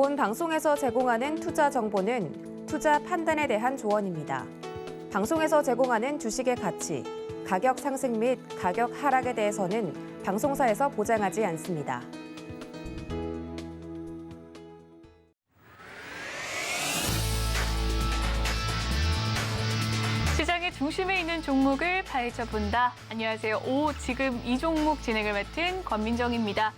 본 방송에서 제공하는 투자 정보는 투자 판단에 대한 조언입니다. 방송에서 제공하는 주식의 가치, 가격 상승 및 가격 하락에 대해서는 방송사에서 보장하지 않습니다. 시장의 중심에 있는 종목을 파헤쳐본다. 안녕하세요. 지금 이 종목 진행을 맡은 권민정입니다.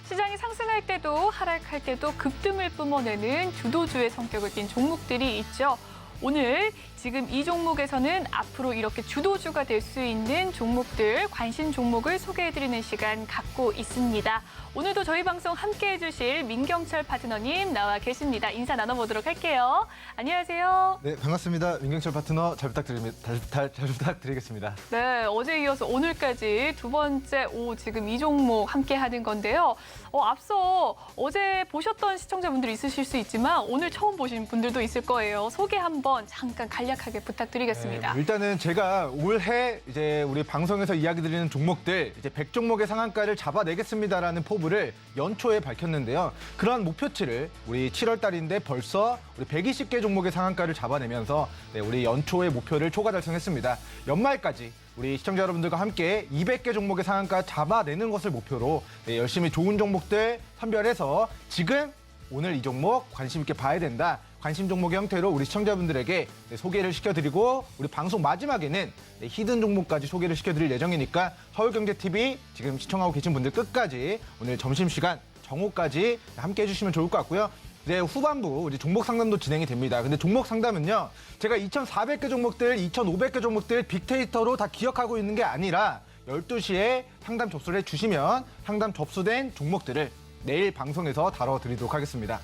시장이 상승할 때도 하락할 때도 급등을 뿜어내는 주도주의 성격을 띤 종목들이 있죠. 오늘 지금 이 종목에서는 앞으로 이렇게 주도주가 될 수 있는 종목들, 관심 종목을 소개해드리는 시간 갖고 있습니다. 오늘도 저희 방송 함께해 주실 민경철 파트너님 나와 계십니다. 인사 나눠보도록 할게요. 안녕하세요. 네, 반갑습니다. 민경철 파트너 잘 부탁드리겠습니다. 네, 어제 이어서 오늘까지 두 번째 지금 이 종목 함께 하는 건데요. 앞서 어제 보셨던 시청자분들이 있으실 수 있지만 오늘 처음 보신 분들도 있을 거예요. 소개 한번 잠깐 간략하게 부탁드리겠습니다. 네, 일단은 제가 올해 이제 우리 방송에서 이야기 드리는 종목들 이제 100종목의 상한가를 잡아내겠습니다라는 포부를 연초에 밝혔는데요. 그런 목표치를 우리 7월 달인데 벌써 우리 120개 종목의 상한가를 잡아내면서 우리 연초의 목표를 초과 달성했습니다. 연말까지 우리 시청자 여러분들과 함께 200개 종목의 상한가 잡아내는 것을 목표로 열심히 좋은 종목들 선별해서 지금 오늘 이 종목 관심 있게 봐야 된다. 관심 종목의 형태로 우리 시청자분들에게 소개를 시켜드리고 우리 방송 마지막에는 히든 종목까지 소개를 시켜드릴 예정이니까 서울경제TV 지금 시청하고 계신 분들 끝까지 오늘 점심시간 정오까지 함께 해주시면 좋을 것 같고요. 이제 후반부 우리 종목 상담도 진행이 됩니다. 근데 종목 상담은요, 제가 2,400개 종목들, 2,500개 종목들 빅데이터로 다 기억하고 있는 게 아니라 12시에 상담 접수를 해주시면 상담 접수된 종목들을 내일 방송에서 다뤄드리도록 하겠습니다.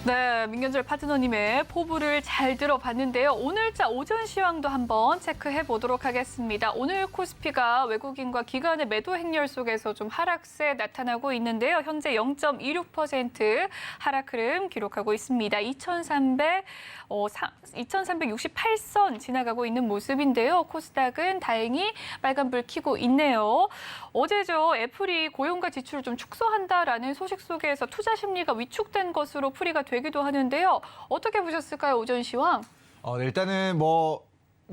네, 민경철 파트너님의 포부를 잘 들어봤는데요. 오늘자 오전 시황도 한번 체크해 보도록 하겠습니다. 오늘 코스피가 외국인과 기관의 매도 행렬 속에서 좀 하락세 나타나고 있는데요. 현재 0.26% 하락 흐름 기록하고 있습니다. 2,368선 지나가고 있는 모습인데요. 코스닥은 다행히 빨간불 켜고 있네요. 어제죠, 애플이 고용과 지출을 좀 축소한다라는 소식 속에서 투자 심리가 위축된 것으로 풀이가 되기도 하는데요. 어떻게 보셨을까요, 오전 시황? 일단은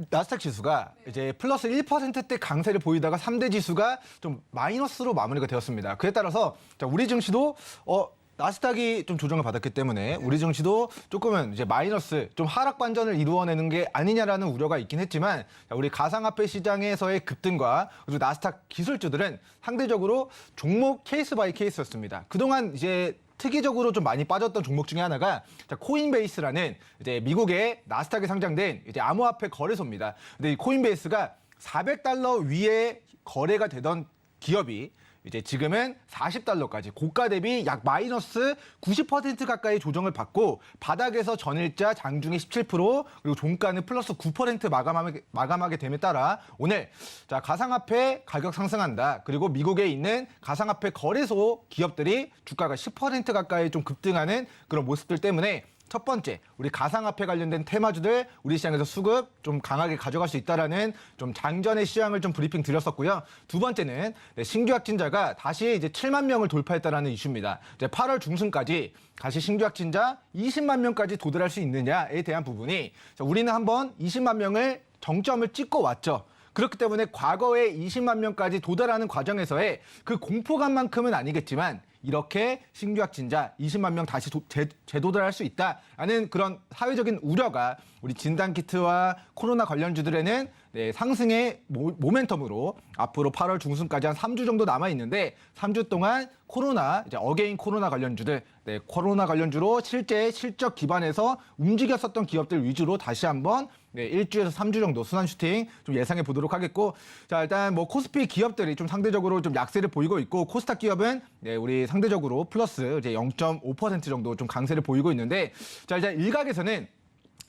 나스닥 지수가 이제 플러스 1%대 강세를 보이다가 3대 지수가 좀 마이너스로 마무리가 되었습니다. 그에 따라서 우리 증시도 나스닥이 좀 조정을 받았기 때문에 우리 증시도 조금은 이제 마이너스, 좀 하락 반전을 이루어내는 게 아니냐라는 우려가 있긴 했지만 우리 가상화폐 시장에서의 급등과 그리고 나스닥 기술주들은 상대적으로 종목 케이스 바이 케이스였습니다. 그동안 이제 특이적으로 좀 많이 빠졌던 종목 중에 하나가 코인베이스라는 이제 미국의 나스닥에 상장된 이제 암호화폐 거래소입니다. 근데 이 코인베이스가 $400 위에 거래가 되던 기업이 이제 지금은 $40까지 고가 대비 약 마이너스 90% 가까이 조정을 받고 바닥에서 전일자 장중에 17% 그리고 종가는 플러스 9% 마감하게 됨에 따라 오늘 가상화폐 가격 상승한다. 그리고 미국에 있는 가상화폐 거래소 기업들이 주가가 10% 가까이 좀 급등하는 그런 모습들 때문에 첫 번째, 우리 가상화폐 관련된 테마주들 우리 시장에서 수급 좀 강하게 가져갈 수 있다라는 좀 장전의 시황을 좀 브리핑 드렸었고요. 두 번째는 신규 확진자가 다시 이제 7만 명을 돌파했다라는 이슈입니다. 이제 8월 중순까지 다시 신규 확진자 20만 명까지 도달할 수 있느냐에 대한 부분이 우리는 한번 20만 명을 정점을 찍고 왔죠. 그렇기 때문에 과거에 20만 명까지 도달하는 과정에서의 그 공포감만큼은 아니겠지만 이렇게 신규 확진자 20만 명 다시 재도달할 수 있다라는 그런 사회적인 우려가 우리 진단키트와 코로나 관련주들에는 상승의 모멘텀으로 앞으로 8월 중순까지 한 3주 정도 남아있는데 3주 동안 이제 어게인 코로나 관련주들, 코로나 관련주로 실제 실적 기반에서 움직였었던 기업들 위주로 다시 한번 1주에서 3주 정도 순환 슈팅 좀 예상해 보도록 하겠고, 자, 일단 코스피 기업들이 좀 상대적으로 좀 약세를 보이고 있고, 코스닥 기업은 우리 상대적으로 플러스 이제 0.5% 정도 좀 강세를 보이고 있는데, 자, 일단 일각에서는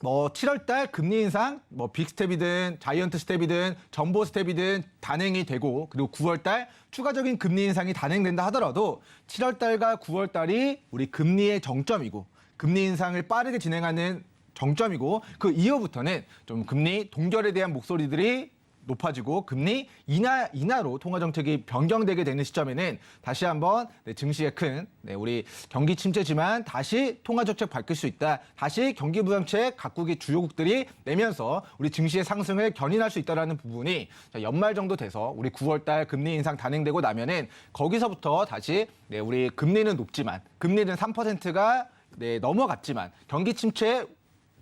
7월 달 금리 인상, 빅스텝이든 자이언트 스텝이든 전보 스텝이든 단행이 되고, 그리고 9월 달 추가적인 금리 인상이 단행된다 하더라도 7월 달과 9월 달이 우리 금리의 정점이고, 금리 인상을 빠르게 진행하는 정점이고, 그 이후부터는 좀 금리 동결에 대한 목소리들이 높아지고 금리 인하로 통화 정책이 변경되게 되는 시점에는 다시 한번 증시에 큰 우리 경기 침체지만 다시 통화 정책 바뀔 수 있다. 다시 경기 부양책 각국의 주요국들이 내면서 우리 증시의 상승을 견인할 수 있다라는 부분이 연말 정도 돼서 우리 9월달 금리 인상 단행되고 나면은 거기서부터 다시 우리 금리는 높지만 금리는 3%가 넘어갔지만 경기 침체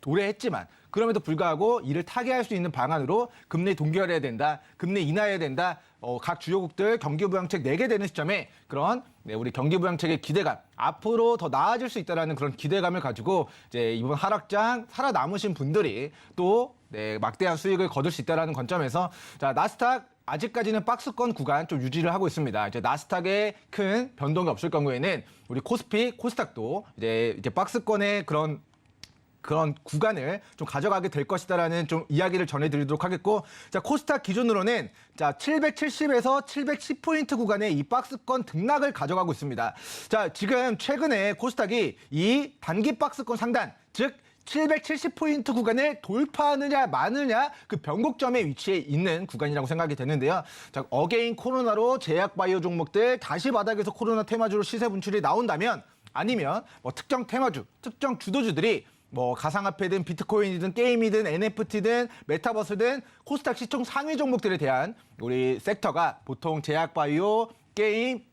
도래했지만 그럼에도 불구하고 이를 타개할 수 있는 방안으로 금리 동결해야 된다, 금리 인하해야 된다. 각 주요국들 경기 부양책 내게 되는 시점에 그런 우리 경기 부양책의 기대감, 앞으로 더 나아질 수 있다라는 그런 기대감을 가지고 이제 이번 하락장 살아남으신 분들이 또 막대한 수익을 거둘 수 있다라는 관점에서 자 나스닥 아직까지는 박스권 구간 좀 유지를 하고 있습니다. 이제 나스닥에 큰 변동이 없을 경우에는 우리 코스피, 코스닥도 이제 박스권의 그런 구간을 좀 가져가게 될 것이다라는 좀 이야기를 전해드리도록 하겠고, 자 코스닥 기준으로는 자 770에서 710포인트 구간의 이 박스권 등락을 가져가고 있습니다. 자 지금 최근에 코스닥이 이 단기 박스권 상단, 즉 770포인트 구간을 돌파하느냐 마느냐 그 변곡점에 위치해 있는 구간이라고 생각이 되는데요. 자, 어게인 코로나로 제약 바이오 종목들 다시 바닥에서 코로나 테마주로 시세 분출이 나온다면 아니면 뭐 특정 테마주, 특정 주도주들이 뭐 가상화폐든 비트코인이든 게임이든 NFT든 메타버스든 코스닥 시총 상위 종목들에 대한 우리 섹터가 보통 제약 바이오, 게임,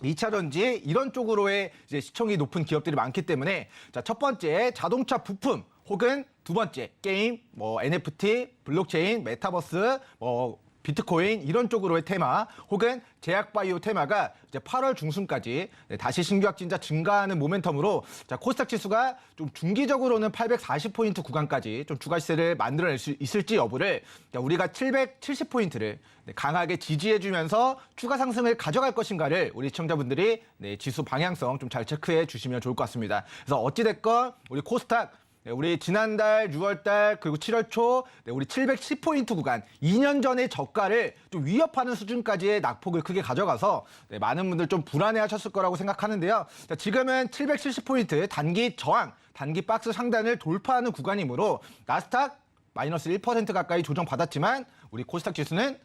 2차 전지 이런 쪽으로의 이제 시총이 높은 기업들이 많기 때문에 자, 첫 번째 자동차 부품 혹은 두 번째 게임, 뭐 NFT, 블록체인, 메타버스, 뭐 비트코인 이런 쪽으로의 테마 혹은 제약바이오 테마가 이제 8월 중순까지 다시 신규 확진자 증가하는 모멘텀으로 자 코스닥 지수가 좀 중기적으로는 840포인트 구간까지 좀 주가 시세를 만들어낼 수 있을지 여부를 우리가 770포인트를 강하게 지지해주면서 추가 상승을 가져갈 것인가를 우리 시청자분들이 지수 방향성 좀 잘 체크해 주시면 좋을 것 같습니다. 그래서 어찌됐건 우리 코스닥 우리 지난달 6월달 그리고 7월 초 우리 710포인트 구간 2년 전의 저가를 좀 위협하는 수준까지의 낙폭을 크게 가져가서 많은 분들 좀 불안해하셨을 거라고 생각하는데요. 자, 지금은 770포인트 단기 저항, 단기 박스 상단을 돌파하는 구간이므로 나스닥 마이너스 1% 가까이 조정받았지만 우리 코스닥 지수는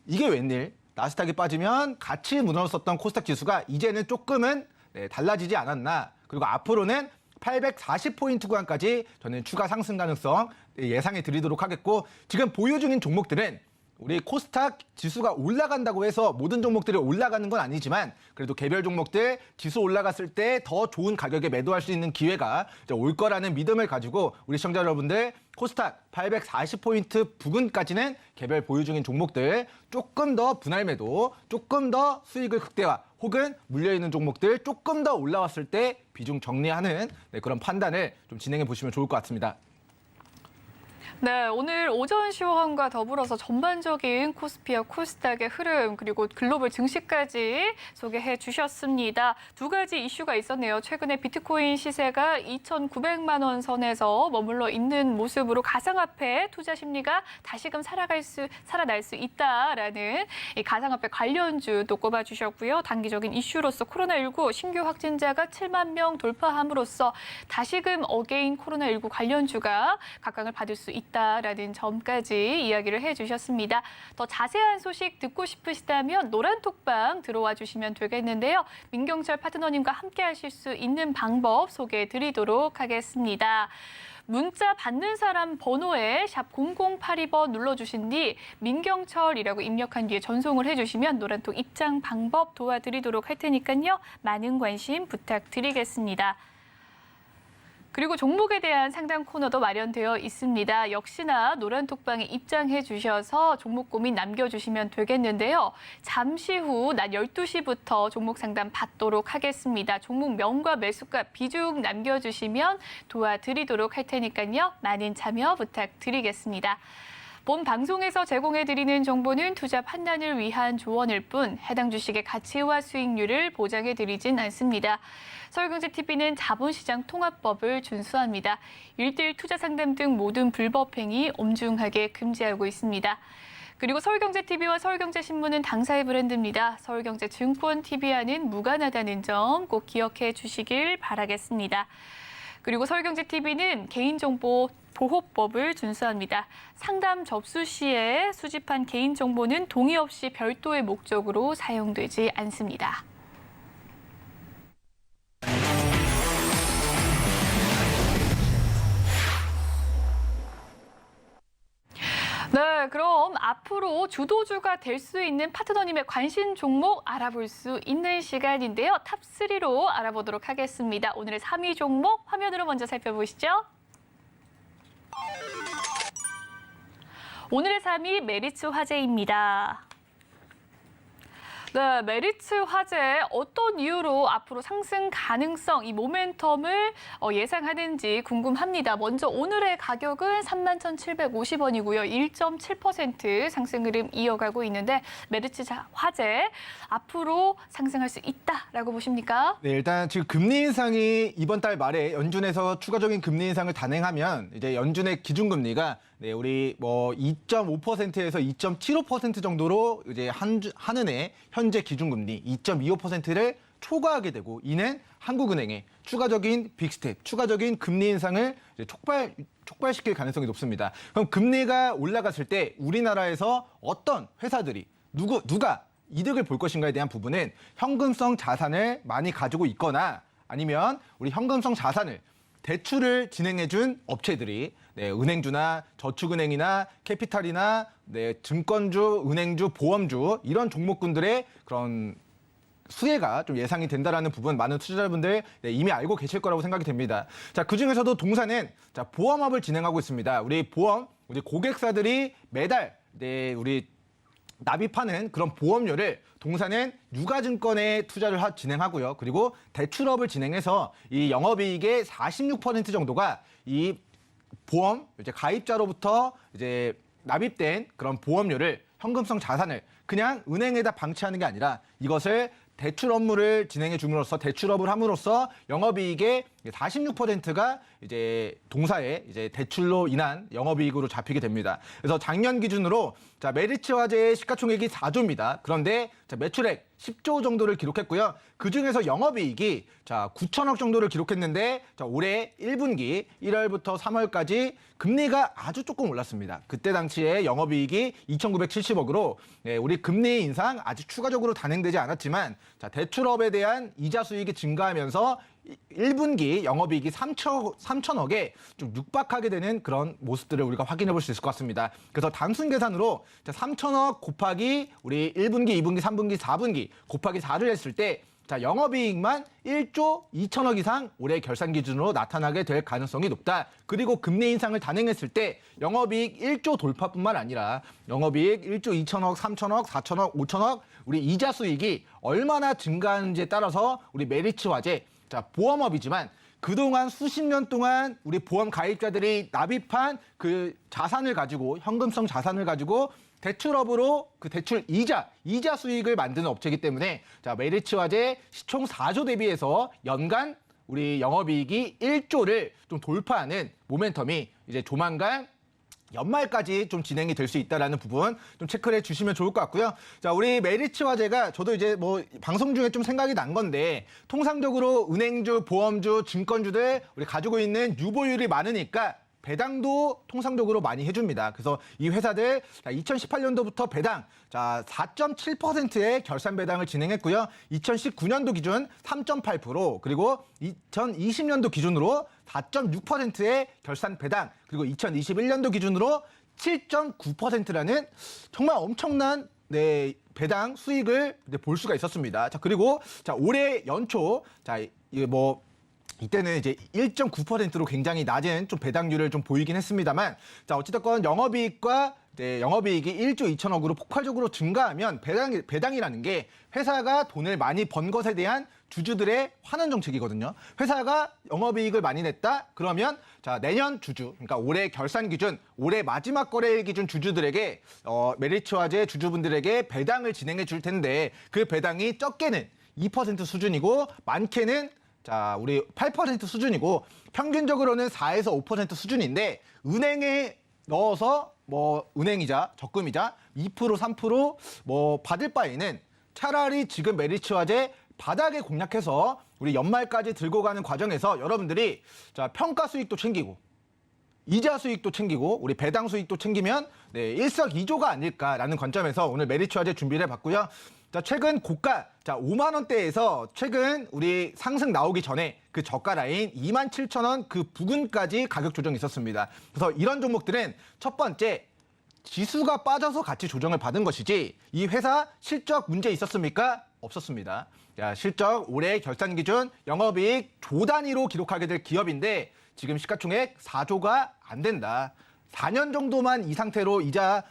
이게 웬일? 나스닥이 빠지면 같이 무너졌었던 코스닥 지수가 이제는 조금은 달라지지 않았나. 그리고 앞으로는 840포인트 구간까지 저는 추가 상승 가능성 예상해 드리도록 하겠고 지금 보유 중인 종목들은 우리 코스닥 지수가 올라간다고 해서 모든 종목들이 올라가는 건 아니지만 그래도 개별 종목들 지수 올라갔을 때 더 좋은 가격에 매도할 수 있는 기회가 올 거라는 믿음을 가지고 우리 시청자 여러분들 코스닥 840포인트 부근까지는 개별 보유 중인 종목들 조금 더 분할 매도, 조금 더 수익을 극대화 혹은 물려있는 종목들 조금 더 올라왔을 때 비중 정리하는 그런 판단을 좀 진행해 보시면 좋을 것 같습니다. 네, 오늘 오전 시황과 더불어서 전반적인 코스피와 코스닥의 흐름 그리고 글로벌 증시까지 소개해 주셨습니다. 두 가지 이슈가 있었네요. 최근에 비트코인 시세가 2,900만 원 선에서 머물러 있는 모습으로 가상화폐 투자 심리가 다시금 살아날 수 있다라는 이 가상화폐 관련주 또 꼽아주셨고요. 단기적인 이슈로서 코로나19 신규 확진자가 7만 명 돌파함으로써 다시금 어게인 코로나19 관련주가 각광을 받을 수 있다라는 점까지 이야기를 해주셨습니다. 더 자세한 소식 듣고 싶으시다면 노란톡방 들어와 주시면 되겠는데요. 민경철 파트너님과 함께 하실 수 있는 방법 소개해 드리도록 하겠습니다. 문자 받는 사람 번호에 샵 0082번 눌러주신 뒤 민경철이라고 입력한 뒤에 전송을 해주시면 노란톡 입장 방법 도와드리도록 할 테니까요. 많은 관심 부탁드리겠습니다. 그리고 종목에 대한 상담 코너도 마련되어 있습니다. 역시나 노란톡방에 입장해 주셔서 종목 고민 남겨주시면 되겠는데요. 잠시 후 낮 12시부터 종목 상담 받도록 하겠습니다. 종목 명과 매수가 비중 남겨주시면 도와드리도록 할 테니까요. 많은 참여 부탁드리겠습니다. 본 방송에서 제공해드리는 정보는 투자 판단을 위한 조언일 뿐 해당 주식의 가치와 수익률을 보장해드리진 않습니다. 서울경제TV는 자본시장 통합법을 준수합니다. 1:1 투자 상담 등 모든 불법 행위 엄중하게 금지하고 있습니다. 그리고 서울경제TV와 서울경제신문은 당사의 브랜드입니다. 서울경제증권TV와는 무관하다는 점 꼭 기억해 주시길 바라겠습니다. 그리고 서울경제TV는 개인정보 보호법을 준수합니다. 상담 접수 시에 수집한 개인정보는 동의 없이 별도의 목적으로 사용되지 않습니다. 네, 그럼 앞으로 주도주가 될 수 있는 파트너님의 관심 종목 알아볼 수 있는 시간인데요. 탑3로 알아보도록 하겠습니다. 오늘의 3위 종목 화면으로 먼저 살펴보시죠. 오늘의 3위 메리츠 화재입니다. 네, 메리츠 화재 어떤 이유로 앞으로 상승 가능성, 이 모멘텀을 예상하는지 궁금합니다. 먼저 오늘의 가격은 31,750원이고요. 1.7% 상승 흐름 이어가고 있는데 메리츠 화재 앞으로 상승할 수 있다라고 보십니까? 네, 일단 지금 금리 인상이 이번 달 말에 연준에서 추가적인 금리 인상을 단행하면 이제 연준의 기준금리가 네, 우리 뭐 2.5%에서 2.75% 정도로 이제 한은의 현재 기준금리 2.25%를 초과하게 되고 이는 한국은행의 추가적인 빅스텝, 추가적인 금리 인상을 이제 촉발시킬 가능성이 높습니다. 그럼 금리가 올라갔을 때 우리나라에서 어떤 회사들이 누가 이득을 볼 것인가에 대한 부분은 현금성 자산을 많이 가지고 있거나 아니면 우리 현금성 자산을 대출을 진행해준 업체들이 네, 은행주나 저축은행이나 캐피탈이나 네, 증권주, 은행주, 보험주 이런 종목군들의 그런 수혜가 좀 예상이 된다라는 부분 많은 투자자분들 네, 이미 알고 계실 거라고 생각이 됩니다. 자, 그중에서도 동사는 자, 보험업을 진행하고 있습니다. 우리 고객사들이 매달 네, 우리 납입하는 그런 보험료를 동사는 유가증권에 투자를 진행하고요. 그리고 대출업을 진행해서 이 영업이익의 46% 정도가 이 보험 이제 가입자로부터 이제 납입된 그런 보험료를 현금성 자산을 그냥 은행에다 방치하는 게 아니라 이것을 대출 업무를 진행해 줌으로써 대출업을 함으로써 영업이익의 46%가 이제 동사의 이제 대출로 인한 영업이익으로 잡히게 됩니다. 그래서 작년 기준으로 자 메리츠 화재의 시가총액이 4조입니다. 그런데 자, 매출액 10조 정도를 기록했고요. 그 중에서 영업이익이 자 9천억 정도를 기록했는데 자 올해 1분기 1월부터 3월까지 금리가 아주 조금 올랐습니다. 그때 당시에 영업이익이 2,970억으로 네, 우리 금리 인상 아직 추가적으로 단행되지 않았지만 자 대출업에 대한 이자 수익이 증가하면서 1분기 영업이익이 3천억에 좀 육박하게 되는 그런 모습들을 우리가 확인해 볼 수 있을 것 같습니다. 그래서 단순 계산으로 3천억 곱하기 우리 1분기, 2분기, 3분기, 4분기 곱하기 4를 했을 때 자, 영업이익만 1조 2천억 이상 올해 결산 기준으로 나타나게 될 가능성이 높다. 그리고 금리 인상을 단행했을 때 영업이익 1조 돌파뿐만 아니라 영업이익 1조 2천억, 3천억, 4천억, 5천억 우리 이자 수익이 얼마나 증가하는지에 따라서 우리 메리츠 화재 자, 보험업이지만 그동안 수십 년 동안 우리 보험 가입자들이 납입한 그 자산을 가지고 현금성 자산을 가지고 대출업으로 그 대출 이자 수익을 만드는 업체이기 때문에 자, 메리츠 화재 시총 4조 대비해서 연간 우리 영업이익이 1조를 좀 돌파하는 모멘텀이 이제 조만간 연말까지 좀 진행이 될 수 있다라는 부분 좀 체크를 해주시면 좋을 것 같고요. 자, 우리 메리츠 화재가 저도 이제 뭐 방송 중에 좀 생각이 난 건데 통상적으로 은행주, 보험주, 증권주들 우리 가지고 있는 유보율이 많으니까 배당도 통상적으로 많이 해줍니다. 그래서 이 회사들 2018년도부터 배당 4.7%의 결산 배당을 진행했고요. 2019년도 기준 3.8% 그리고 2020년도 기준으로 4.6%의 결산 배당 그리고 2021년도 기준으로 7.9%라는 정말 엄청난 네, 배당 수익을 볼 수가 있었습니다. 자, 그리고 자, 올해 연초 이게 뭐 이때는 이제 1.9%로 굉장히 낮은 좀 배당률을 좀 보이긴 했습니다만 자 어찌됐건 영업이익과 영업이익이 1조 2천억으로 폭발적으로 증가하면 배당이라는 게 회사가 돈을 많이 번 것에 대한 주주들의 환원 정책이거든요. 회사가 영업이익을 많이 냈다? 그러면 자 내년 주주, 그러니까 올해 결산 기준, 올해 마지막 거래일 기준 주주들에게 메리츠 화재 주주분들에게 배당을 진행해 줄 텐데 그 배당이 적게는 2% 수준이고 많게는 자, 우리 8% 수준이고 평균적으로는 4에서 5% 수준인데 은행에 넣어서 뭐 은행이자 적금이자 2% 3% 뭐 받을 바에는 차라리 지금 메리츠 화재 바닥에 공략해서 우리 연말까지 들고 가는 과정에서 여러분들이 자, 평가 수익도 챙기고 이자 수익도 챙기고 우리 배당 수익도 챙기면 네, 일석이조가 아닐까라는 관점에서 오늘 메리츠 화재 준비를 해봤고요. 자, 최근 고가 5만 원대에서 최근 우리 상승 나오기 전에 그 저가 라인 27,000원 그 부근까지 가격 조정이 있었습니다. 그래서 이런 종목들은 첫 번째 지수가 빠져서 같이 조정을 받은 것이지 이 회사 실적 문제 있었습니까? 없었습니다. 자, 실적 올해 결산 기준 영업이익 조 단위로 기록하게 될 기업인데 지금 시가총액 4조가 안 된다. 4년 정도만 이 상태로 이자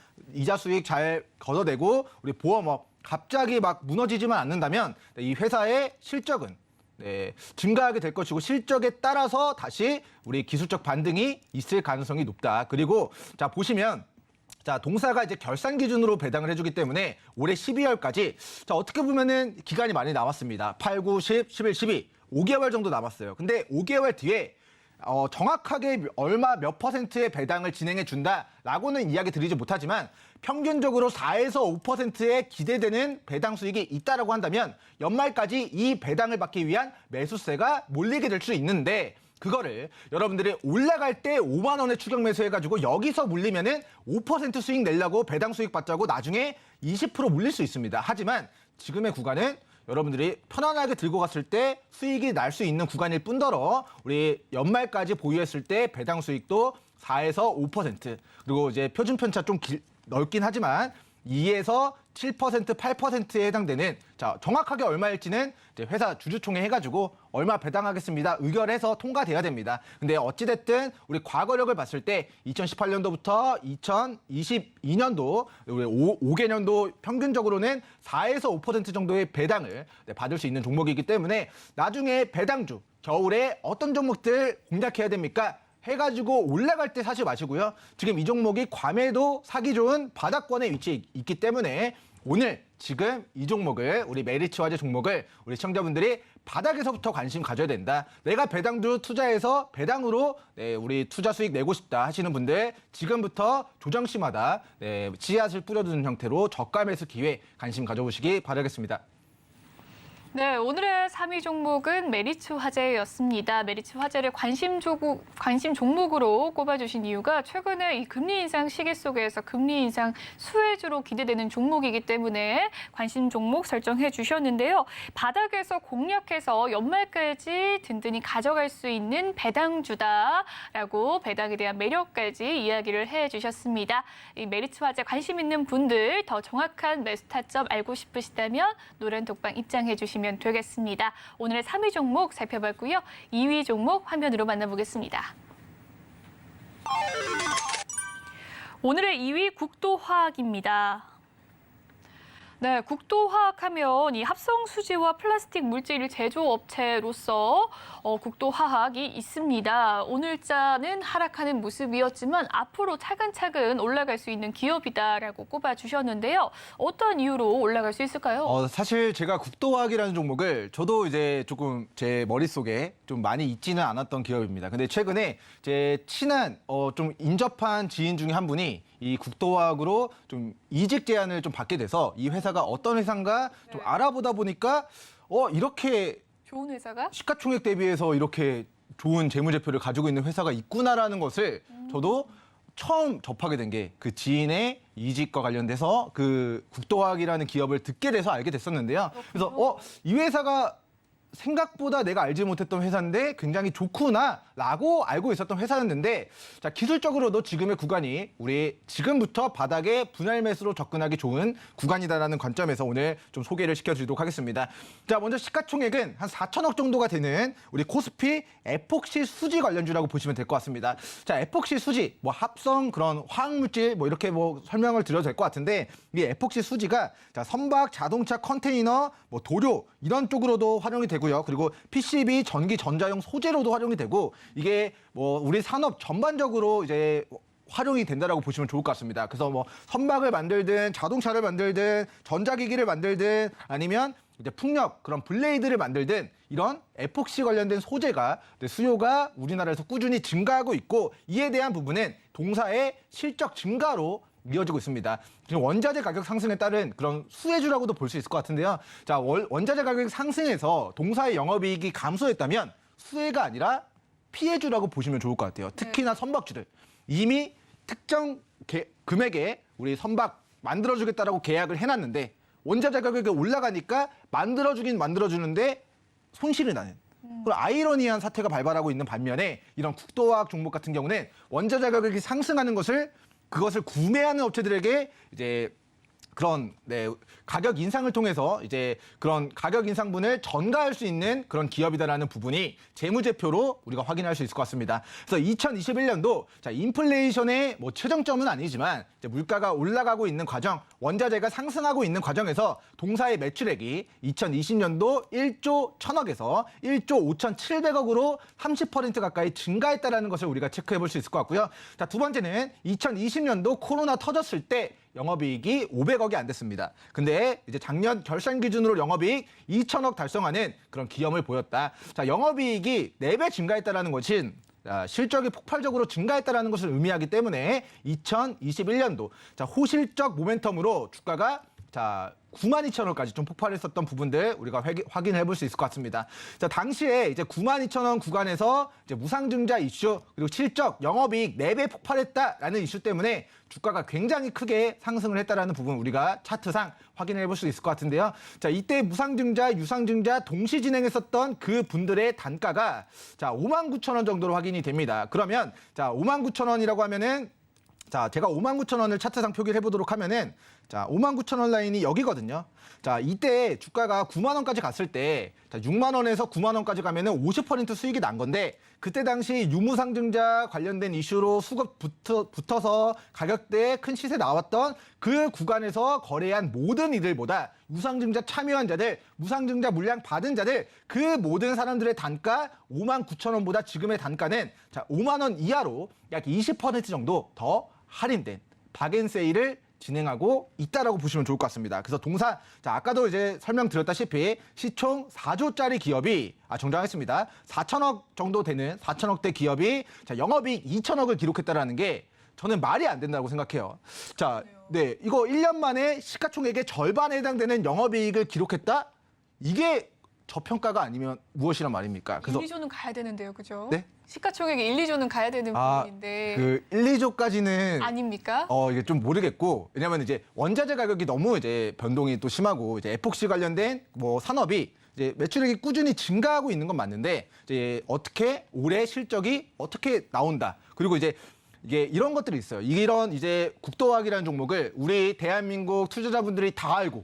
수익 잘 걷어내고 우리 보험업 갑자기 막 무너지지만 않는다면 이 회사의 실적은 네, 증가하게 될 것이고 실적에 따라서 다시 우리 기술적 반등이 있을 가능성이 높다. 그리고 자 보시면 자, 동사가 이제 결산 기준으로 배당을 해주기 때문에 올해 12월까지 자, 어떻게 보면은 기간이 많이 남았습니다. 8, 9, 10, 11, 12, 5개월 정도 남았어요. 근데 5개월 뒤에 정확하게 얼마 몇 %의 배당을 진행해 준다라고는 이야기 드리지 못하지만 평균적으로 4에서 5%의 기대되는 배당 수익이 있다라고 한다면 연말까지 이 배당을 받기 위한 매수세가 몰리게 될 수 있는데 그거를 여러분들이 올라갈 때 5만 원에 추격 매수해가지고 여기서 물리면은 5% 수익 내려고 배당 수익 받자고 나중에 20% 물릴 수 있습니다. 하지만 지금의 구간은 여러분들이 편안하게 들고 갔을 때 수익이 날 수 있는 구간일 뿐더러 우리 연말까지 보유했을 때 배당 수익도 4에서 5% 그리고 이제 표준 편차 좀 넓긴 하지만 2에서 7%, 8%에 해당되는 자 정확하게 얼마일지는 이제 회사 주주총회 해가지고 얼마 배당하겠습니다 의결해서 통과돼야 됩니다. 근데 어찌됐든 우리 과거력을 봤을 때 2018년도부터 2022년도 우리 5개년도 평균적으로는 4에서 5% 정도의 배당을 받을 수 있는 종목이기 때문에 나중에 배당주 겨울에 어떤 종목들 공략해야 됩니까? 해가지고 올라갈 때 사지 마시고요. 지금 이 종목이 괌에도 사기 좋은 바닥권에 위치해 있기 때문에 오늘 지금 이 종목을 우리 메리츠 화재 종목을 우리 시청자분들이 바닥에서부터 관심 가져야 된다. 내가 배당주 투자해서 배당으로 네, 우리 투자 수익 내고 싶다 하시는 분들 지금부터 조정시마다 네, 씨앗을 뿌려두는 형태로 저가 매수 기회 관심 가져보시기 바라겠습니다. 네, 오늘의 3위 종목은 메리츠 화재였습니다. 메리츠 화재를 관심 종목으로 꼽아주신 이유가 최근에 이 금리 인상 시기 속에서 금리 인상 수혜주로 기대되는 종목이기 때문에 관심 종목 설정해 주셨는데요. 바닥에서 공략해서 연말까지 든든히 가져갈 수 있는 배당주다라고 배당에 대한 매력까지 이야기를 해 주셨습니다. 이 메리츠 화재 관심 있는 분들 더 정확한 매수 타점 알고 싶으시다면 노란 독방 입장해 주시면 되겠습니다. 오늘의 3위 종목 살펴봤고요. 2위 종목 화면으로 만나보겠습니다. 오늘의 2위 국도화학입니다. 네, 국도화학하면 이 합성 수지와 플라스틱 물질 제조업체로서 국도화학이 있습니다. 오늘자는 하락하는 모습이었지만 앞으로 차근차근 올라갈 수 있는 기업이다라고 꼽아주셨는데요. 어떤 이유로 올라갈 수 있을까요? 사실 제가 국도화학이라는 종목을 저도 이제 조금 제 머릿속에 좀 많이 있지는 않았던 기업입니다. 근데 최근에 제 친한 좀 인접한 지인 중에 한 분이 이 국도화학으로 좀 이직 제안을 좀 받게 돼서 이 회사가 어떤 회사인가 좀 알아보다 보니까 이렇게 좋은 회사가? 시가총액 대비해서 이렇게 좋은 재무제표를 가지고 있는 회사가 있구나라는 것을 저도 처음 접하게 된 게 그 지인의 이직과 관련돼서 그 국도화학이라는 기업을 듣게 돼서 알게 됐었는데요. 그래서 이 회사가 생각보다 내가 알지 못했던 회사인데 굉장히 좋구나라고 알고 있었던 회사였는데 자 기술적으로도 지금의 구간이 우리 지금부터 바닥에 분할 매수로 접근하기 좋은 구간이다라는 관점에서 오늘 좀 소개를 시켜드리도록 하겠습니다. 자 먼저 시가총액은 한 4천억 정도가 되는 우리 코스피 에폭시 수지 관련주라고 보시면 될 것 같습니다. 자 에폭시 수지 뭐 합성 그런 화학물질 뭐 이렇게 뭐 설명을 드려도 될 것 같은데 이 에폭시 수지가 자 선박 자동차 컨테이너 뭐 도료 이런 쪽으로도 활용이 되고요. 그리고 PCB 전기 전자용 소재로도 활용이 되고 이게 뭐 우리 산업 전반적으로 이제 활용이 된다라고 보시면 좋을 것 같습니다. 그래서 뭐 선박을 만들든 자동차를 만들든 전자기기를 만들든 아니면 이제 풍력 그런 블레이드를 만들든 이런 에폭시 관련된 소재가 수요가 우리나라에서 꾸준히 증가하고 있고 이에 대한 부분은 동사의 실적 증가로 이어지고 있습니다. 지금 원자재 가격 상승에 따른 그런 수혜주라고도 볼 수 있을 것 같은데요. 자, 원자재 가격이 상승해서 동사의 영업이익이 감소했다면 수혜가 아니라 피해주라고 보시면 좋을 것 같아요. 특히나 선박주들. 이미 특정 금액에 우리 선박 만들어주겠다라고 계약을 해놨는데 원자재 가격이 올라가니까 만들어주는데 손실이 나는. 그런 아이러니한 사태가 발발하고 있는 반면에 이런 국도화학 종목 같은 경우는 원자재 가격이 상승하는 그것을 구매하는 업체들에게 이제 그런 가격 인상을 통해서 이제 그런 가격 인상분을 전가할 수 있는 그런 기업이다라는 부분이 재무제표로 우리가 확인할 수 있을 것 같습니다. 그래서 2021년도 자, 인플레이션의 뭐 최정점은 아니지만 이제 물가가 올라가고 있는 과정, 원자재가 상승하고 있는 과정에서 동사의 매출액이 2020년도 1조 1,000억에서 1조 5,700억으로 30% 가까이 증가했다라는 것을 우리가 체크해 볼 수 있을 것 같고요. 자, 두 번째는 2020년도 코로나 터졌을 때 영업이익이 500억이 안 됐습니다. 근데 이제 작년 결산 기준으로 영업이익 2,000억 달성하는 그런 기염을 보였다. 자, 영업이익이 4배 증가했다라는 것은 실적이 폭발적으로 증가했다라는 것을 의미하기 때문에 2021년도 자, 호실적 모멘텀으로 주가가 자, 92,000원까지 좀 폭발했었던 부분들 우리가 확인해 볼 수 있을 것 같습니다. 자, 당시에 이제 92,000원 구간에서 이제 무상증자 이슈 그리고 실적 영업이익 4배 폭발했다라는 이슈 때문에 주가가 굉장히 크게 상승을 했다라는 부분 우리가 차트상 확인해 볼 수 있을 것 같은데요. 자, 이때 무상증자, 유상증자 동시 진행했었던 그 분들의 단가가 자, 59,000원 정도로 확인이 됩니다. 그러면 자, 59,000원이라고 하면은 자, 제가 59,000원을 차트상 표기를 해보도록 하면은 자, 59,000원 라인이 여기거든요. 자, 이때 주가가 9만 원까지 갔을 때 자, 6만 원에서 9만 원까지 가면은 50% 수익이 난 건데 그때 당시 유무상증자 관련된 이슈로 수급 붙어서 가격대에 큰 시세 나왔던 그 구간에서 거래한 모든 이들보다 유상증자 참여한 자들, 무상증자 물량 받은 자들 그 모든 사람들의 단가 59,000원보다 지금의 단가는 자, 5만 원 이하로 약 20% 정도 더 할인된 박앤세일을 진행하고 있다라고 보시면 좋을 것 같습니다. 그래서 동사, 자, 아까도 이제 설명드렸다시피 시총 4조짜리 기업이 정정했습니다. 4천억 정도 되는 4천억대 기업이 자, 영업이익 2천억을 기록했다라는 게 저는 말이 안 된다고 생각해요. 자, 네, 이거 1년 만에 시가총액의 절반에 해당되는 영업이익을 기록했다? 이게 저평가가 아니면 무엇이란 말입니까? 그래서 1, 2조는 가야 되는데요, 그죠? 네? 시가총액이 1, 2조는 가야 되는 부분인데 그 1, 2조까지는 아닙니까? 이게 좀 모르겠고 왜냐면 이제 원자재 가격이 너무 이제 변동이 또 심하고 이제 에폭시 관련된 뭐 산업이 이제 매출액이 꾸준히 증가하고 있는 건 맞는데 이제 어떻게 올해 실적이 어떻게 나온다. 그리고 이제 이게 이런 것들이 있어요. 이런 이제 국도화학이라는 종목을 우리 대한민국 투자자분들이 다 알고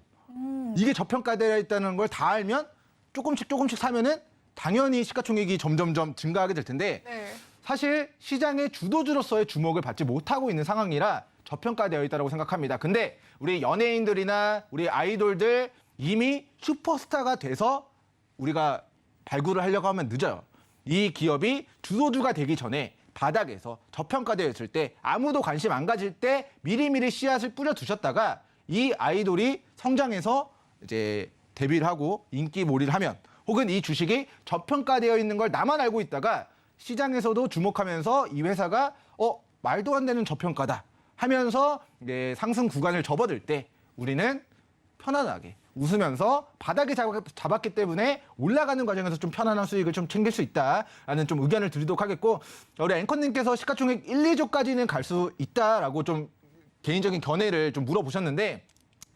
이게 저평가되어 있다는 걸 다 알면 조금씩 사면은 당연히 시가총액이 점점점 증가하게 될 텐데 네. 사실 시장의 주도주로서의 주목을 받지 못하고 있는 상황이라 저평가되어 있다고 생각합니다. 근데 우리 연예인들이나 우리 아이돌들 이미 슈퍼스타가 돼서 우리가 발굴을 하려고 하면 늦어요. 이 기업이 주도주가 되기 전에 바닥에서 저평가되어 있을 때 아무도 관심 안 가질 때 미리미리 씨앗을 뿌려 두셨다가 이 아이돌이 성장해서 이제 데뷔를 하고 인기몰이를 하면 혹은 이 주식이 저평가되어 있는 걸 나만 알고 있다가 시장에서도 주목하면서 이 회사가 말도 안 되는 저평가다 하면서 이제 상승 구간을 접어들 때 우리는 편안하게 웃으면서 바닥에 잡았기 때문에 올라가는 과정에서 좀 편안한 수익을 좀 챙길 수 있다라는 좀 의견을 드리도록 하겠고 우리 앵커님께서 시가총액 1, 2조까지는 갈 수 있다라고 좀 개인적인 견해를 좀 물어보셨는데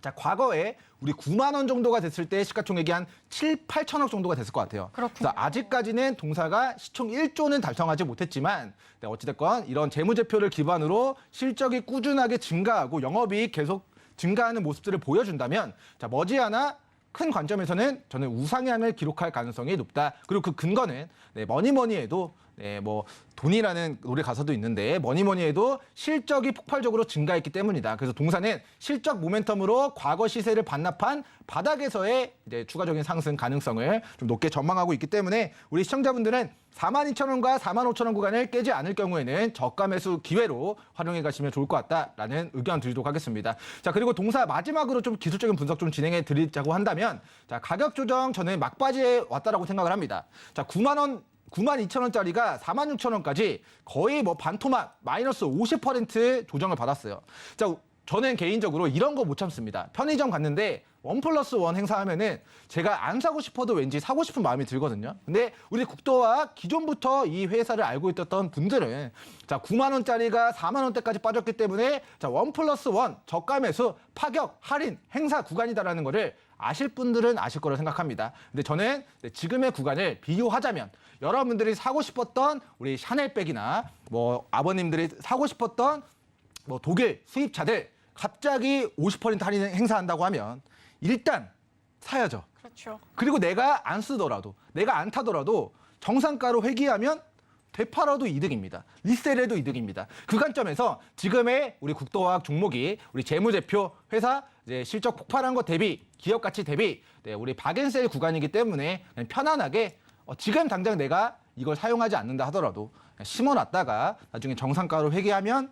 자, 과거에 우리 9만 원 정도가 됐을 때 시가총액이 한 7, 8천억 정도가 됐을 것 같아요. 그렇군요. 아직까지는 동사가 시총 1조는 달성하지 못했지만 어찌됐건 이런 재무제표를 기반으로 실적이 꾸준하게 증가하고 영업이익 계속 증가하는 모습들을 보여준다면 자, 머지않아 큰 관점에서는 저는 우상향을 기록할 가능성이 높다. 그리고 그 근거는 뭐니 해도 뭐 돈이라는 노래 가사도 있는데 뭐니 해도 실적이 폭발적으로 증가했기 때문이다. 그래서 동사는 실적 모멘텀으로 과거 시세를 반납한 바닥에서의 이제 추가적인 상승 가능성을 좀 높게 전망하고 있기 때문에 우리 시청자분들은 42,000원과 45,000원 구간을 깨지 않을 경우에는 저가 매수 기회로 활용해 가시면 좋을 것 같다라는 의견 드리도록 하겠습니다. 자, 그리고 동사 마지막으로 좀 기술적인 분석 좀 진행해 드리자고 한다면 자, 가격 조정 저는 막바지에 왔다라고 생각을 합니다. 자, 92,000원짜리가 46,000원까지 거의 뭐 반토막 마이너스 50% 조정을 받았어요. 자, 저는 개인적으로 이런 거 못 참습니다. 편의점 갔는데 1+1 행사하면은 제가 안 사고 싶어도 왠지 사고 싶은 마음이 들거든요. 근데 우리 국도와 기존부터 이 회사를 알고 있었던 분들은 자 9만 원짜리가 4만 원대까지 빠졌기 때문에 자 1+1 저가 매수 파격 할인 행사 구간이다라는 거를 아실 분들은 아실 거라 생각합니다. 근데 저는 지금의 구간을 비교하자면 여러분들이 사고 싶었던 우리 샤넬백이나 뭐 아버님들이 사고 싶었던 뭐 독일 수입차들 갑자기 50% 할인 행사한다고 하면 일단 사야죠. 그렇죠. 그리고 내가 안 쓰더라도, 내가 안 타더라도 정상가로 회귀하면 되팔아도 이득입니다. 리셀해도 이득입니다. 그 관점에서 지금의 우리 국도화학 종목이 우리 재무제표 회사 이제 실적 폭발한 것 대비, 기업 가치 대비 우리 박앤셀 구간이기 때문에 그냥 편안하게 지금 당장 내가 이걸 사용하지 않는다 하더라도 심어놨다가 나중에 정상가로 회귀하면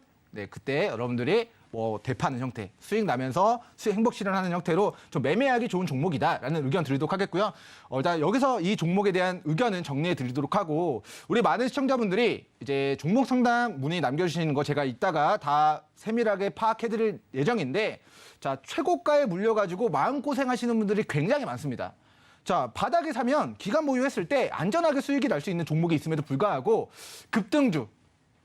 그때 여러분들이 뭐 대파는 형태, 수익 나면서 수익 행복 실현하는 형태로 좀 매매하기 좋은 종목이다라는 의견 드리도록 하겠고요. 일단 여기서 이 종목에 대한 의견은 정리해 드리도록 하고 우리 많은 시청자분들이 이제 종목 상담 문의 남겨주시는 거 제가 이따가 다 세밀하게 파악해 드릴 예정인데 자 최고가에 물려가지고 마음고생하시는 분들이 굉장히 많습니다. 자, 바닥에 사면 기간 보유했을 때 안전하게 수익이 날 수 있는 종목이 있음에도 불구하고 급등주,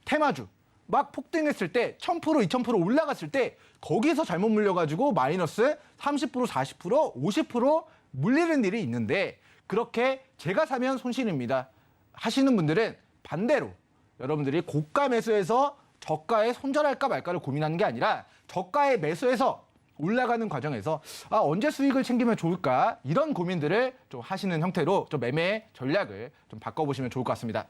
테마주 막 폭등했을 때 1000%, 2000% 올라갔을 때 거기서 잘못 물려가지고 마이너스 30%, 40%, 50% 물리는 일이 있는데 그렇게 제가 사면 손실입니다 하시는 분들은 반대로 여러분들이 고가 매수해서 저가에 손절할까 말까를 고민하는 게 아니라 저가에 매수해서 올라가는 과정에서 언제 수익을 챙기면 좋을까 이런 고민들을 좀 하시는 형태로 좀 매매 전략을 좀 바꿔보시면 좋을 것 같습니다.